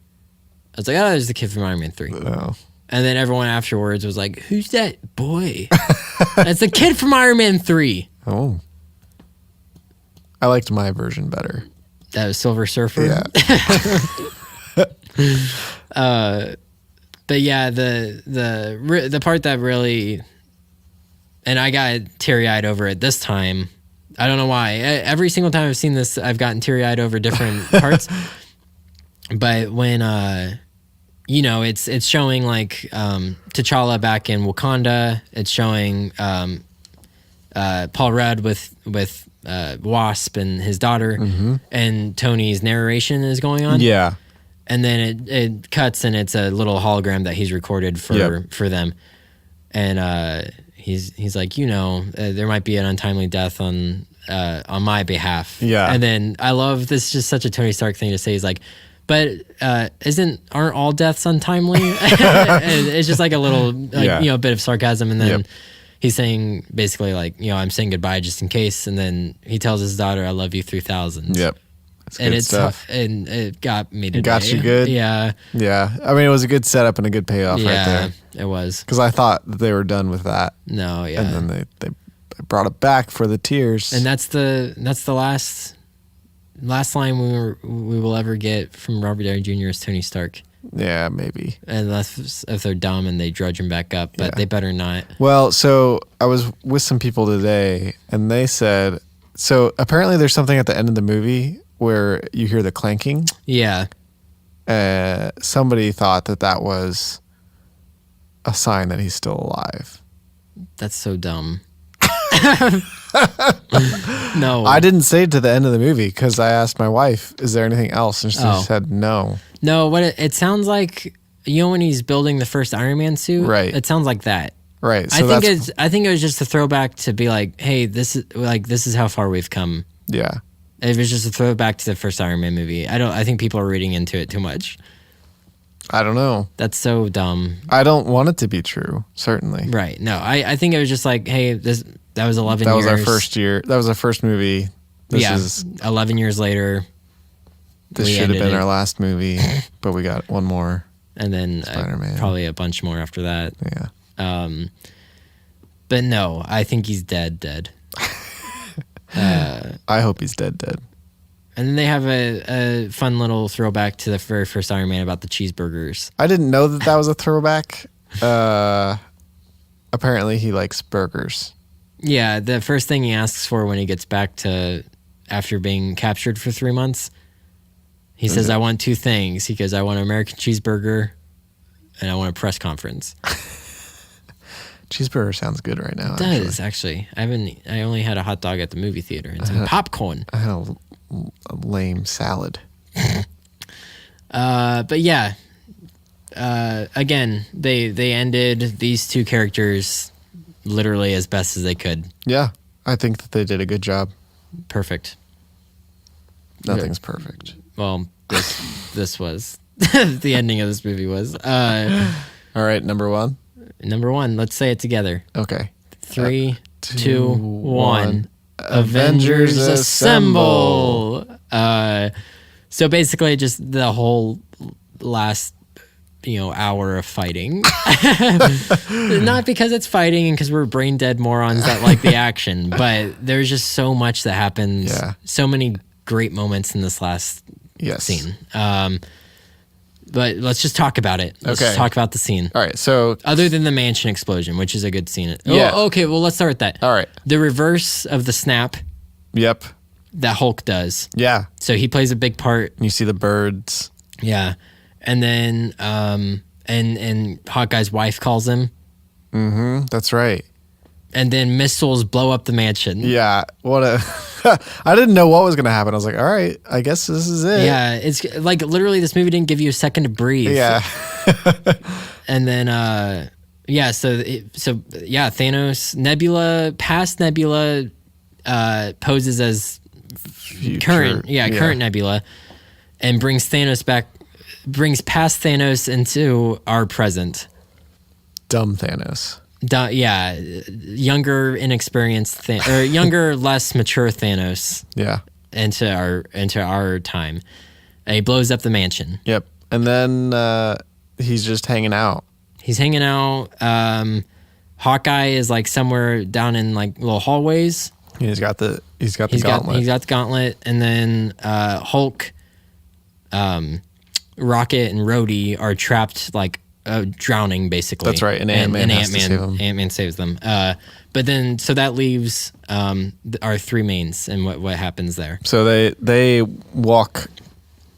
I was like, oh, there's the kid from Iron Man 3. Oh. And then everyone afterwards was like, who's that boy? That's the kid from Iron Man 3. Oh. I liked my version better. That was Silver Surfer. Yeah. But yeah, the part that really, and I got teary-eyed over it this time. I don't know why. Every single time I've seen this, I've gotten teary-eyed over different parts. But when it's showing like T'Challa back in Wakanda. It's showing Paul Rudd with Wasp and his daughter, and Tony's narration is going on. Yeah. And then it cuts, and it's a little hologram that he's recorded for them. And he's like, there might be an untimely death on my behalf. Yeah. And then I love this, just such a Tony Stark thing to say. He's like, but aren't all deaths untimely? And it's just like a little, bit of sarcasm. And then he's saying basically like, I'm saying goodbye just in case. And then he tells his daughter, "I love you 3000." Yep. And it's tough, and it got me today. It got you good? Yeah. Yeah. I mean, it was a good setup and a good payoff right there. It was. Because I thought they were done with that. No, yeah. And then they brought it back for the tears. And that's the last line we will ever get from Robert Downey Jr. as Tony Stark. Yeah, maybe. Unless if they're dumb and they drudge him back up, but they better not. Well, so I was with some people today, and they said, so apparently there's something at the end of the movie where you hear the clanking. Yeah. Somebody thought that was a sign that he's still alive. That's so dumb. No. I didn't say it to the end of the movie because I asked my wife, is there anything else? And she said no. No, what it sounds like, when he's building the first Iron Man suit? Right. It sounds like that. Right. So I think it was just a throwback to be like, hey, this is how far we've come. Yeah. It was just a throwback to the first Iron Man movie. I think people are reading into it too much. I don't know. That's so dumb. I don't want it to be true, certainly. Right. No, I think it was just like, hey, that was 11 years. That was our first year. That was our first movie. This is 11 years later. This should have been our last movie, but we got one more. And then probably a bunch more after that. Yeah. But no, I think he's dead. I hope he's dead. And then they have a fun little throwback to the very first Iron Man about the cheeseburgers. I didn't know that was a throwback. Apparently he likes burgers. Yeah, the first thing he asks for when he gets back to after being captured for 3 months, he says, I want 2 things. He goes, I want an American cheeseburger and I want a press conference. Cheeseburger sounds good right now. It does, actually. I only had a hot dog at the movie theater and some popcorn. I had a lame salad. But yeah, again, they ended these 2 characters literally as best as they could. Yeah, I think that they did a good job. Perfect. Nothing's perfect. Well, this was the ending of this movie was. All right, number 1. Number 1. Let's say it together. Okay. 3, 2, 1. Avengers Assemble. So basically, just the whole last hour of fighting. Not because it's fighting and because we're brain dead morons that like the action, but there's just so much that happens. Yeah. So many great moments in this last Yes. scene. But let's just talk about it. Let's just Okay. talk about the scene. All right. So Other than the mansion explosion, which is a good scene. Yeah. Oh, okay, well, let's start with that. all right. The reverse of the snap Yep. that Hulk does. Yeah. So he plays a big part. You see the birds. Yeah. And then and Hawkeye's wife calls him. That's right. And then missiles blow up the mansion. Yeah. What a. I didn't know what was going to happen. I was like, all right, I guess this is it. Yeah, it's like literally this movie didn't give you a second to breathe. Yeah. And then Thanos, Nebula, past Nebula poses as current Nebula and brings past Thanos into our present. Dumb Thanos. Younger, inexperienced or younger, less mature Thanos Yeah. into our time. And he blows up the mansion. Yep. And then he's just hanging out. He's hanging out. Hawkeye is like somewhere down in like little hallways. He's got the gauntlet. He's got the gauntlet, and then Hulk, Rocket, and Rhodey are trapped like drowning basically. That's right. And Ant-Man has to save them. Ant-Man saves them. But then so that leaves our three mains and what happens there. So they walk.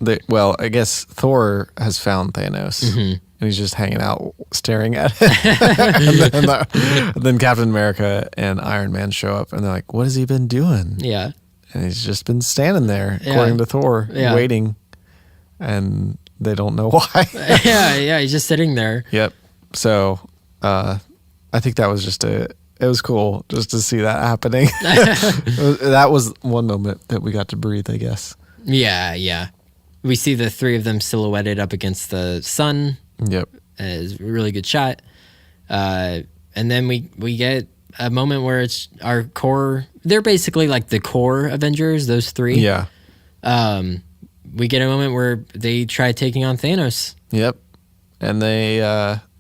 I guess Thor has found Thanos, and he's just hanging out, staring at it. and then Captain America and Iron Man show up, and they're like, "What has he been doing?" Yeah. And he's just been standing there, according to Thor, waiting, and they don't know why. yeah, he's just sitting there. Yep. So I think that was it was cool just to see that happening. That was one moment that we got to breathe, I guess. Yeah. We see the three of them silhouetted up against the sun. Yep. It's a really good shot. And then we get a moment where it's our core. They're basically like the core Avengers, those three. Yeah. We get a moment where they try taking on Thanos. Yep. And they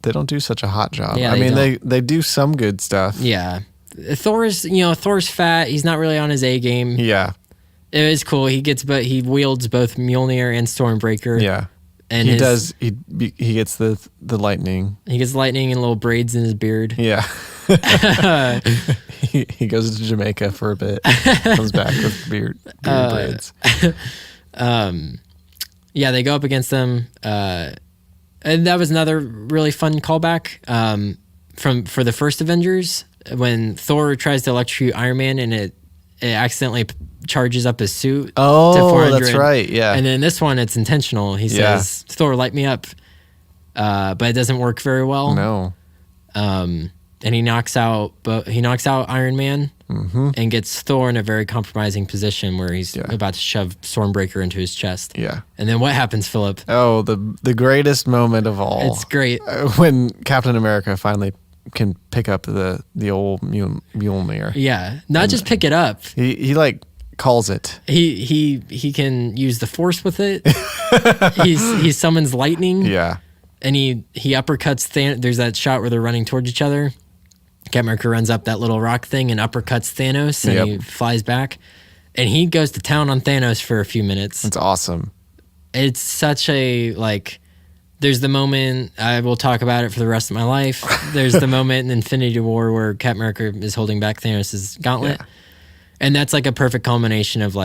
don't do such a hot job. Yeah, I mean, they do some good stuff. Yeah. Thor's fat. He's not really on his A game. Yeah. It is cool. He wields both Mjolnir and Stormbreaker. Yeah. And he gets the lightning. He gets lightning and little braids in his beard. Yeah. he goes to Jamaica for a bit. Comes back with beard braids. They go up against them. And that was another really fun callback for the first Avengers when Thor tries to electrocute Iron Man and it accidentally charges up his suit to 400. That's right. Yeah. And then this one, it's intentional. He says, Thor, light me up. But it doesn't work very well. No. And he knocks out Iron Man and gets Thor in a very compromising position where he's about to shove Stormbreaker into his chest. Yeah. And then what happens, Philip? Oh, the greatest moment of all. It's great. When Captain America finally can pick up the old Mjolnir. Yeah. Not just pick it up. He like calls it. He can use the force with it. he summons lightning. Yeah. And he uppercuts Thanos. There's that shot where they're running towards each other. Captain America runs up that little rock thing and uppercuts Thanos, and he flies back. And he goes to town on Thanos for a few minutes. It's awesome. It's such a, there's the moment, I will talk about it for the rest of my life. There's the moment in Infinity War where Captain America is holding back Thanos' gauntlet. Yeah. And that's like a perfect culmination of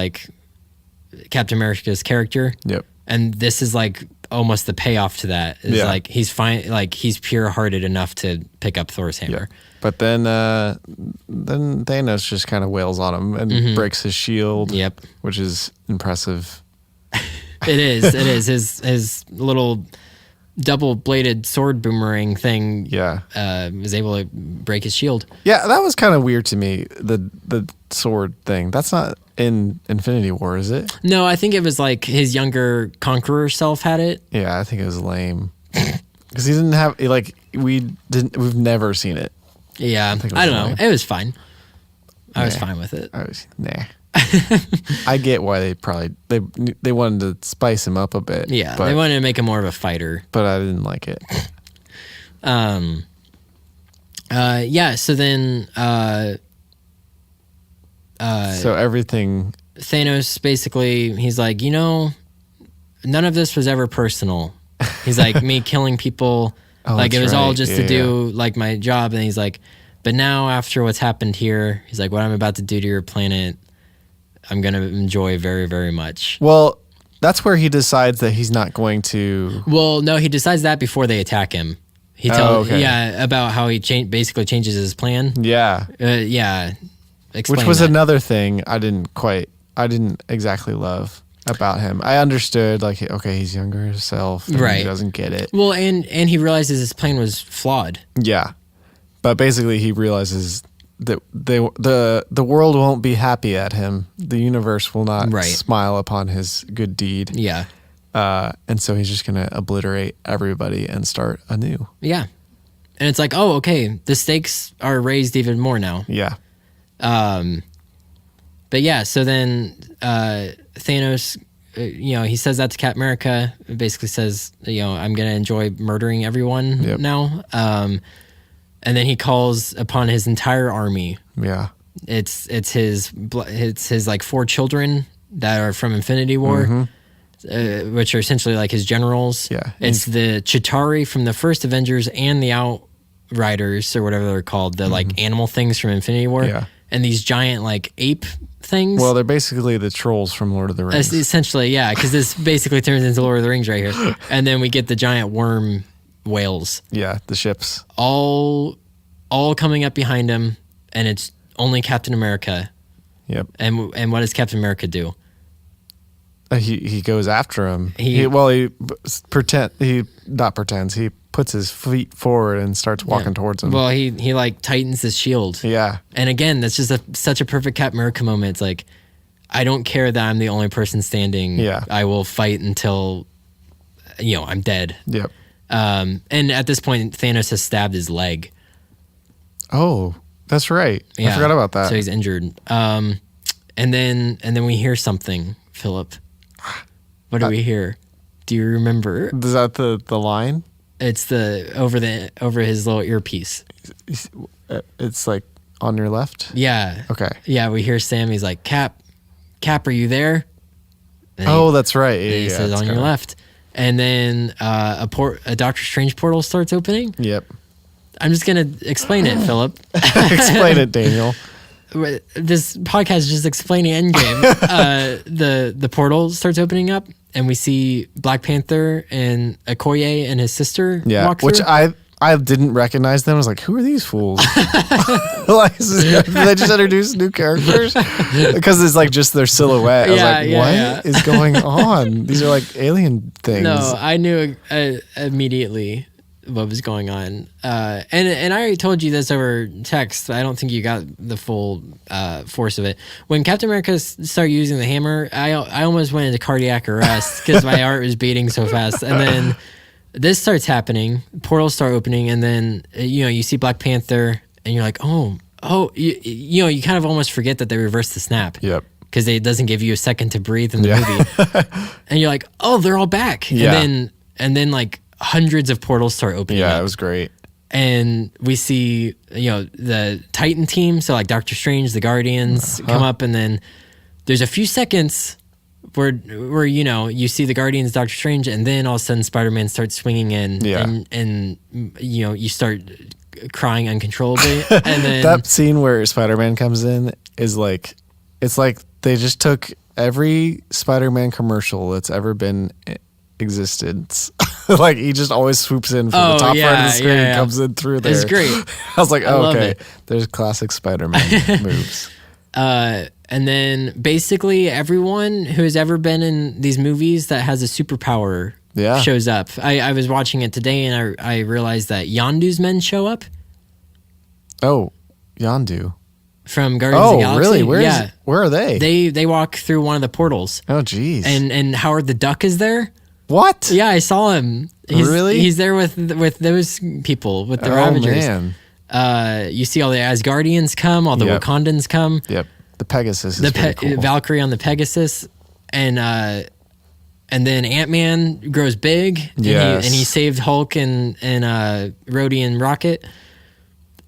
Captain America's character. Yep. And this is almost the payoff to that. It's he's fine, he's pure-hearted enough to pick up Thor's hammer. Yeah. But then Thanos just kind of wails on him and breaks his shield. Yep. Which is impressive. It is. His little double-bladed sword boomerang thing. Yeah. Was able to break his shield. Yeah, that was kind of weird to me. The sword thing. That's not in Infinity War, is it? No, I think it was his younger Conqueror self had it. Yeah, I think it was lame because he didn't have we've never seen it. Yeah, I don't know. It was fine. I was fine with it. Nah. I get why they wanted to spice him up a bit. Yeah, they wanted to make him more of a fighter. But I didn't like it. So then so everything Thanos basically he's like, none of this was ever personal. He's like, me killing people, like it was all just to do like my job. And he's like, but now after what's happened here, he's like, what I'm about to do to your planet, I'm going to enjoy very, very much. Well, that's where he decides that he's not going to. Well, no, he decides that before they attack him. He tells, about how he basically changes his plan. Yeah. Explain Which was that. another thing I didn't exactly love about him. I understood, like, okay, he's younger himself. Right. He doesn't get it. Well, and he realizes his plan was flawed. Yeah. But basically he realizes that the world won't be happy at him. The universe will not smile upon his good deed. Yeah. And so he's just going to obliterate everybody and start anew. Yeah. And it's like, oh, okay, the stakes are raised even more now. Yeah. But yeah, so then Thanos, he says that to Captain America. It basically says, I'm going to enjoy murdering everyone now. And then he calls upon his entire army. Yeah. It's his like 4 children that are from Infinity War, which are essentially like his generals. Yeah. It's the Chitauri from the first Avengers and the Outriders or whatever they're called, the like animal things from Infinity War. Yeah. And these giant like ape things. Well, they're basically the trolls from Lord of the Rings. Essentially, yeah, because this basically turns into Lord of the Rings right here. And then we get the giant worm whales. Yeah, the ships. All coming up behind him, and it's only Captain America. Yep. And what does Captain America do? He goes after him. He puts his feet forward and starts walking towards him. Well, he like tightens his shield. Yeah. And again, that's just such a perfect Captain America moment. It's like, I don't care that I'm the only person standing. Yeah. I will fight until, I'm dead. Yep. And at this point, Thanos has stabbed his leg. Oh, that's right. Yeah. I forgot about that. So he's injured. And then we hear something, Philip. What do we hear? Do you remember? Is that the line? It's over his little earpiece. It's like on your left? Yeah. Okay. Yeah, we hear Sam. He's like, Cap, are you there? That's right. Yeah, he says on your left. And then a Doctor Strange portal starts opening. Yep. I'm just going to explain it, Philip. Explain it, Daniel. This podcast is just explaining Endgame. The portal starts opening up, and we see Black Panther and Okoye and his sister walk through. Which I didn't recognize them. I was like, who are these fools? Like, they just introduced new characters? Because it's like just their silhouette. I was like, what is going on? These are like alien things. No, I knew immediately what was going on. And I already told you this over text. I don't think you got the full force of it. When Captain America started using the hammer, I almost went into cardiac arrest because my heart was beating so fast. And then this starts happening, portals start opening, and then you see Black Panther, and you're like, you kind of almost forget that they reversed the snap. Yep. Because it doesn't give you a second to breathe in the movie, and you're like, oh, they're all back. Yeah. And then like hundreds of portals start opening. Yeah, up. it was great. And we see the Titan team, so like Doctor Strange, the Guardians come up, and then there's a few seconds where you see the Guardians, Doctor Strange, and then all of a sudden Spider-Man starts swinging in, and you start crying uncontrollably. And then that scene where Spider-Man comes in is like, it's like they just took every Spider-Man commercial that's ever been existence. Like he just always swoops in from the top part of the screen and comes in through there. It's great. I was like, okay, there's classic Spider-Man moves. And then basically everyone who has ever been in these movies that has a superpower shows up. I was watching it today, and I realized that Yondu's men show up. Oh, Yondu. From Guardians of the Galaxy. Oh, really? Where are they? They walk through one of the portals. Oh, geez. And Howard the Duck is there. What? Yeah, I saw him. He's there with those people, with the Ravagers. Man. You see all the Asgardians come, all the Wakandans come. Yep. The Pegasus is pretty cool. Valkyrie on the Pegasus, and then Ant-Man grows big, and he saved Hulk and Rhodey and Rocket,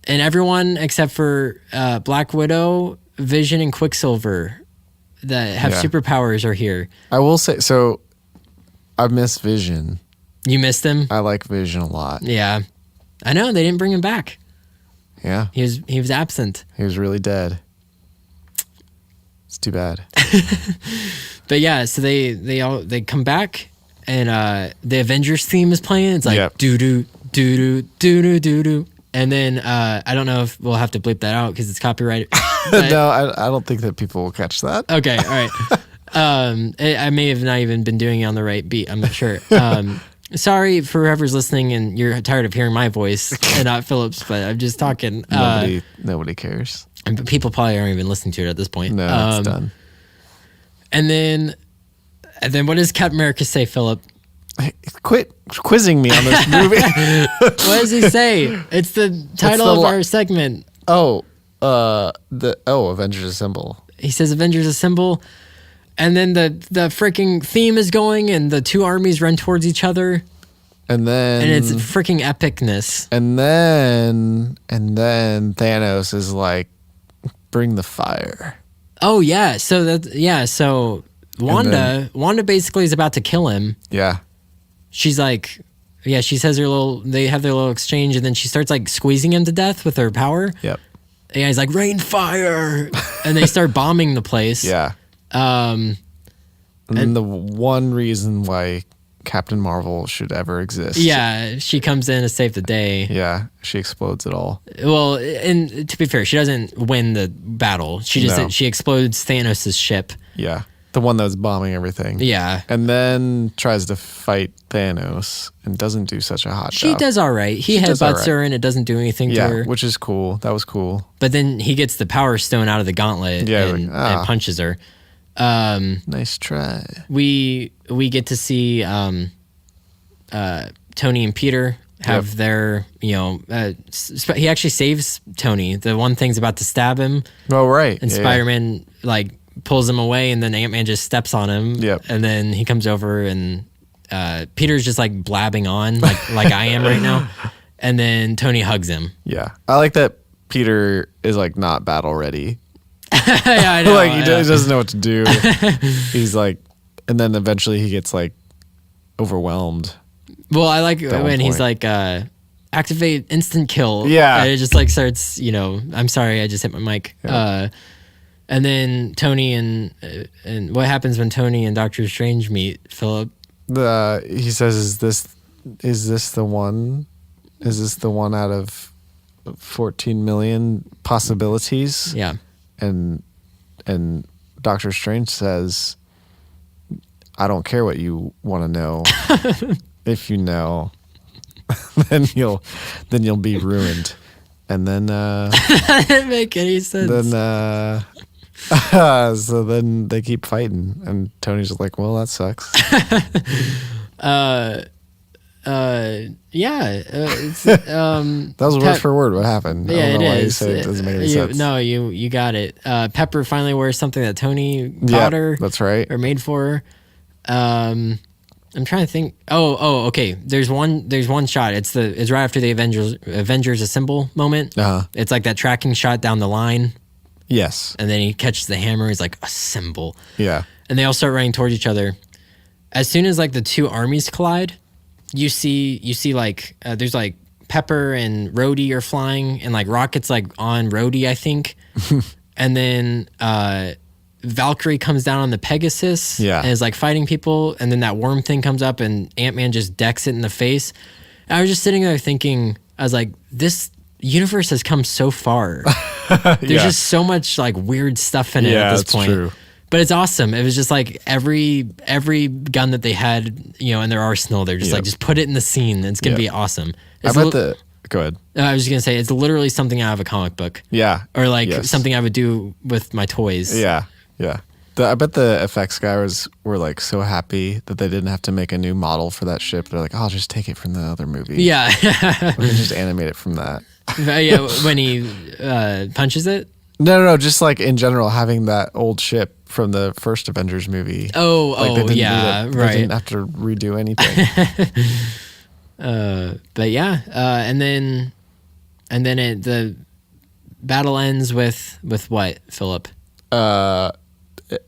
and everyone except for Black Widow, Vision, and Quicksilver that have superpowers are here. I will say, so I miss Vision. You missed him? I like Vision a lot. Yeah. I know, they didn't bring him back. Yeah. He was absent. He was really dead. It's too bad. But yeah, so they come back and the Avengers theme is playing. It's like doo doo doo doo doo doo doo doo. And then I don't know if we'll have to bleep that out because it's copyrighted. No, I don't think that people will catch that. Okay, all right. I may have not even been doing it on the right beat. I'm not sure. Sorry for whoever's listening and you're tired of hearing my voice and not Philip's, but I'm just talking. Nobody cares. And people probably aren't even listening to it at this point. No, it's done. And then what does Captain America say, Philip? Quit quizzing me on this movie. What does he say? It's the title of our segment. Avengers Assemble. He says Avengers Assemble. And then the freaking theme is going and the two armies run towards each other. And it's freaking epicness. And then Thanos is like, bring the fire. Oh yeah. So Wanda basically is about to kill him. Yeah. She's like, yeah, she says they have their little exchange and then she starts like squeezing him to death with her power. Yep. Yeah, he's like, rain fire. And they start bombing the place. Yeah. And the one reason why Captain Marvel should ever exist. Yeah, she comes in to save the day. Yeah, she explodes it all. Well, and to be fair, she doesn't win the battle. She explodes Thanos' ship. Yeah, the one that was bombing everything. Yeah. And then tries to fight Thanos and doesn't do such a hot job. She does all right. He headbutts her and it doesn't do anything to her. Which is cool. That was cool. But then he gets the Power Stone out of the gauntlet and punches her. Nice try. We get to see Tony and Peter have their, he actually saves Tony. The one thing's about to stab him. Oh, right. And Spider-Man pulls him away and then Ant-Man just steps on him. Yep. And then he comes over and Peter's just blabbing on like I am right now. And then Tony hugs him. Yeah. I like that Peter is not battle ready. Yeah, I know. He doesn't know what to do. He's and then eventually he gets overwhelmed. Well, I like when he's activate instant kill. Yeah. And it just starts, I'm sorry, I just hit my mic. Yeah. And then Tony and what happens when Tony and Doctor Strange meet, Philip? He says, is this the one? Is this the one out of 14 million possibilities? Yeah. And Doctor Strange says, I don't care what you want to know. If you know, then you'll be ruined. And then that didn't make any sense. Then so then they keep fighting and Tony's like, well, that sucks. That was word for word what happened. Yeah, I don't know it why is. You say it doesn't make any sense. No, you got it. Pepper finally wears something that Tony got her. That's right. Or made for her. I'm trying to think. Okay. There's one shot. It's right after the Avengers Assemble moment. Uh-huh. It's that tracking shot down the line. Yes. And then he catches the hammer. He's like, assemble. Yeah. And they all start running towards each other. As soon as the two armies collide, you see there's Pepper and Rhodey are flying and rockets on Rhodey, I think. And then Valkyrie comes down on the Pegasus and is fighting people, and then that worm thing comes up and Ant-Man just decks it in the face. And I was just sitting there thinking, I was like, this universe has come so far. There's just so much weird stuff in it at this point. True. But it's awesome. It was just every gun that they had, in their arsenal, they're just just put it in the scene. It's gonna be awesome. Go ahead. I was just gonna say it's literally something out of a comic book. Yeah. Or something I would do with my toys. Yeah. Yeah. I bet the effects guys were so happy that they didn't have to make a new model for that ship. They're like, oh, I'll just take it from the other movie. Yeah. We can just animate it from that. Yeah, when he punches it. No, just in general, having that old ship from the first Avengers movie. Right. They didn't have to redo anything. But yeah, and then the battle ends with what, Philip?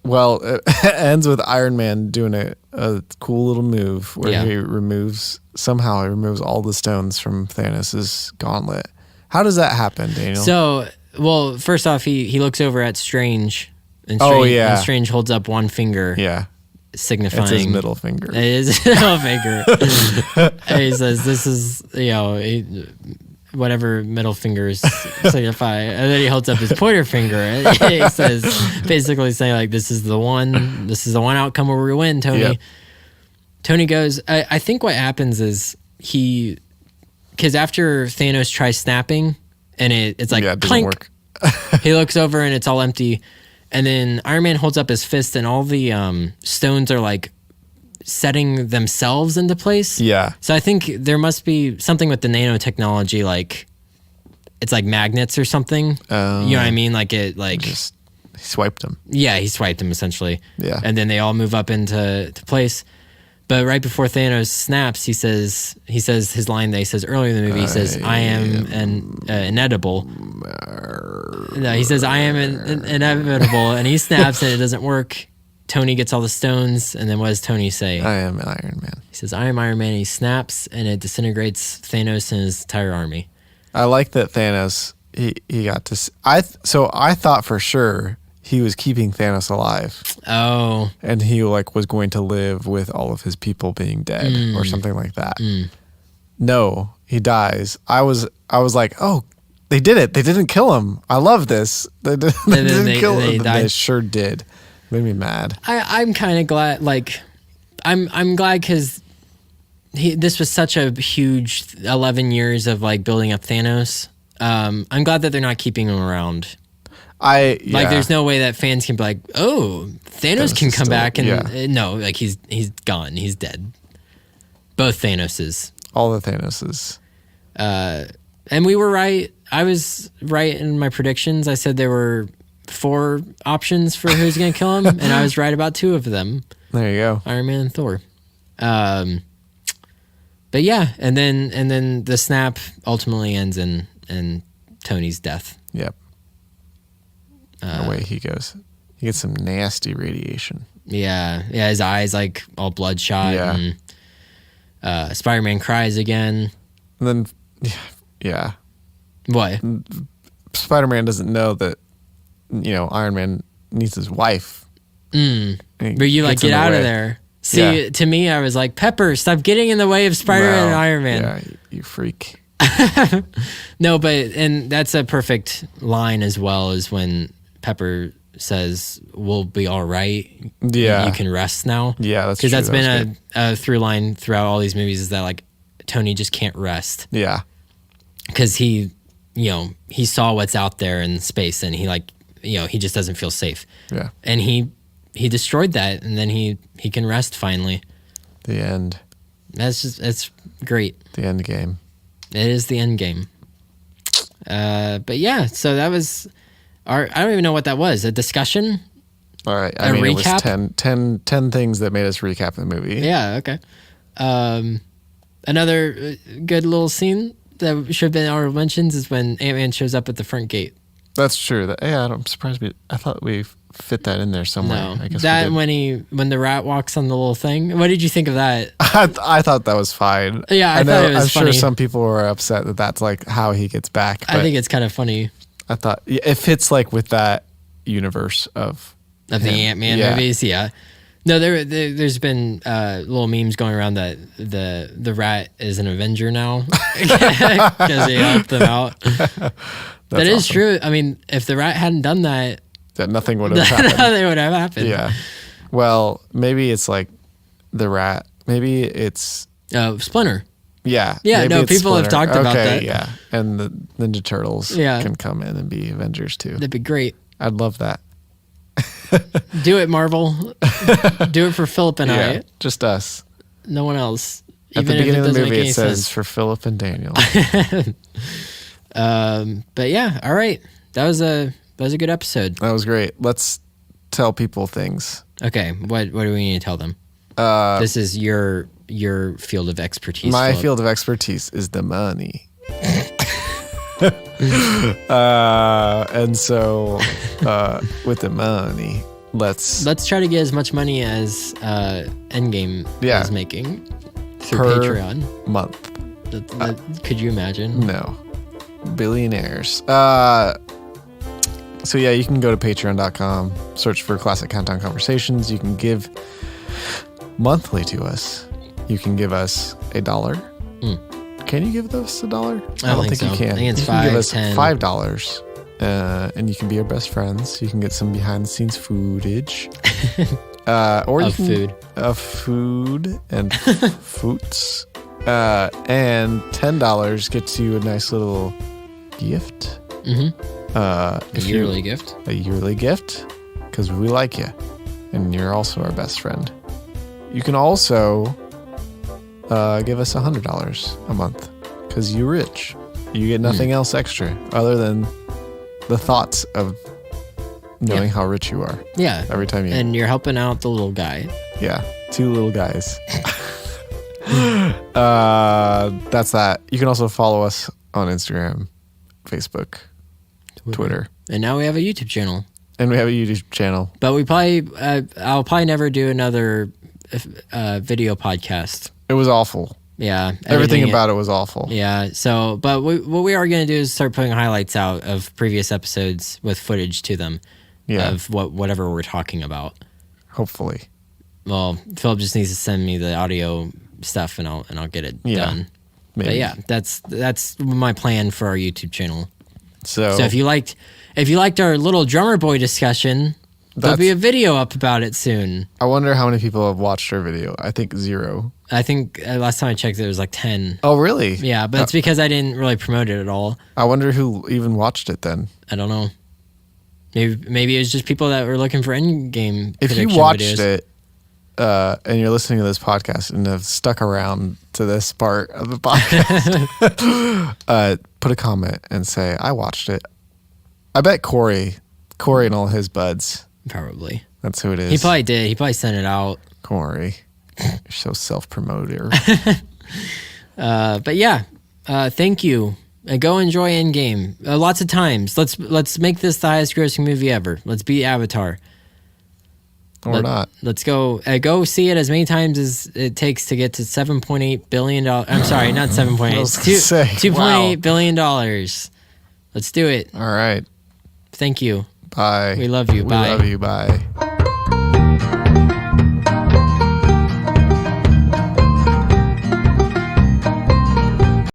Well, it ends with Iron Man doing a cool little move where he removes all the stones from Thanos' gauntlet. How does that happen, Daniel? So, well, first off, he looks over at Strange. And and Strange holds up one finger. Yeah. Signifying. It's his middle finger. It is his middle finger. And he says, this is, whatever middle fingers signify. And then he holds up his pointer finger. And he says, basically saying, like, this is the one outcome where we win, Tony. Yep. Tony goes, I think what happens is because after Thanos tries snapping, and it's like, it doesn't work. He looks over and it's all empty. And then Iron Man holds up his fist and all the stones are like setting themselves into place. Yeah. So I think there must be something with the nanotechnology, like it's like magnets or something. You know what I mean? Like it, like he swiped them. Yeah, he swiped them essentially. Yeah. And then they all move up into place. But right before Thanos snaps, he says his line that he says earlier in the movie. He says, "I am inedible." No, he says, "I am inevitable," and he snaps, and it doesn't work. Tony gets all the stones, and then what does Tony say? I am Iron Man. He says, "I am Iron Man," and he snaps, and it disintegrates Thanos and his entire army. I like that Thanos. He got to. I thought for sure he was keeping Thanos alive. Oh. And he was going to live with all of his people being dead or something like that. No, he dies. I was like, oh, they did it. They didn't kill him. I love this. They didn't kill him. They sure did. Made me mad. I'm kind of glad. Like, I'm glad because this was such a huge 11 years of like building up Thanos. I'm glad that they're not keeping him around. There's no way that fans can be like, oh, Thanos can come back and no, like he's gone, he's dead. Both Thanoses, all the Thanoses, and we were right. I was right in my predictions. I said there were 4 options for who's gonna kill him, and I was right about 2 of them. There you go, Iron Man and Thor. But yeah, and then the snap ultimately ends in Tony's death. Yep. Away he goes. He gets some nasty radiation. Yeah. His eyes like all bloodshot. Yeah. And Spider-Man cries again. And then, yeah. What? Spider-Man doesn't know that Iron Man needs his wife. But you like get out of there. See, to me, I was like, Pepper, stop getting in the way of Spider-Man and Iron Man. Yeah, you freak. No, and that's a perfect line as well, is when Pepper says, "We'll be all right. Yeah, you can rest now." Yeah, that's because that's been a through line throughout all these movies, is that like Tony just can't rest. Yeah, because he saw what's out there in space, and he just doesn't feel safe. Yeah, and he destroyed that, and then he can rest finally. The end. It's great. The end game. It is the end game. But yeah, so that was I don't even know what that was. A discussion? All right. A recap? It was 10 things that made us recap the movie. Yeah, okay. Another good little scene that should have been honorable mentions is when Ant-Man shows up at the front gate. That's true. I'm surprised I thought we fit that in there somewhere. No, I guess that when the rat walks on the little thing. What did you think of that? I thought that was fine. Yeah, I thought it was funny. I'm sure some people were upset that that's like how he gets back. I think it's kind of funny. I thought it fits like with that universe of the Ant-Man movies. Yeah. No, there's been little memes going around that the rat is an Avenger now because he helped them out. That is awesome. True. I mean, if the rat hadn't done that nothing would have happened. Nothing would have happened. Yeah. Well, maybe it's like the rat. Maybe it's Splinter. Yeah. Yeah. No, people have talked about that. Yeah. And the Ninja Turtles can come in and be Avengers too. That'd be great. I'd love that. Do it, Marvel. Do it for Philip and I. Just us. No one else. At the beginning of the movie, it says for Philip and Daniel. But yeah, all right. That was a good episode. That was great. Let's tell people things. Okay, what do we need to tell them? This is your field of expertise. My field of expertise is the money. And so with the money, let's try to get as much money as Endgame is making through per Patreon month. Could you imagine? No. Billionaires. So yeah, you can go to patreon.com, search for Classic Countdown Conversations. You can give monthly to us. You can give us $1. Can you give us $1? I don't think you can. I think it's you can give us $10. $5. And you can be our best friends. You can get some behind the scenes footage. Or you can, of food and foods. And $10 gets you a nice little gift. A yearly gift. A yearly gift, because we like you, and you're also our best friend. You can also give us $100 a month, because you're rich. You get nothing else extra other than the thoughts of knowing how rich you are. Yeah. Every time you... And you're helping out the little guy. Yeah. 2 little guys. That's that. You can also follow us on Instagram, Facebook, Twitter. And now we have a YouTube channel. And we have a YouTube channel. But we probably, I'll probably never do another video podcast. It was awful. Yeah. Everything about it was awful. Yeah. So, but what we are going to do is start putting highlights out of previous episodes with footage to them. Yeah. Of whatever we're talking about. Hopefully. Well, Philip just needs to send me the audio stuff and I'll get it done. Maybe. But yeah, that's my plan for our YouTube channel. So if you liked our little drummer boy discussion, there'll be a video up about it soon. I wonder how many people have watched our video. I think 0. I think last time I checked it was like 10. Oh, really? Yeah, but it's because I didn't really promote it at all. I wonder who even watched it then. I don't know. Maybe it was just people that were looking for Endgame. If you watched it and you're listening to this podcast and have stuck around to this part of the podcast, put a comment and say, I watched it. I bet Corey and all his buds. Probably. That's who it is. He probably did. He probably sent it out. Corey. You're so self-promoter. But yeah, thank you. Go enjoy Endgame. Lots of times. Let's make this the highest grossing movie ever. Let's beat Avatar. Or not. Let's go see it as many times as it takes to get to $7.8 billion. I'm sorry, not 7.8. $2.8 billion. Let's do it. All right. Thank you. Bye. We love you. Bye. We love you. Bye.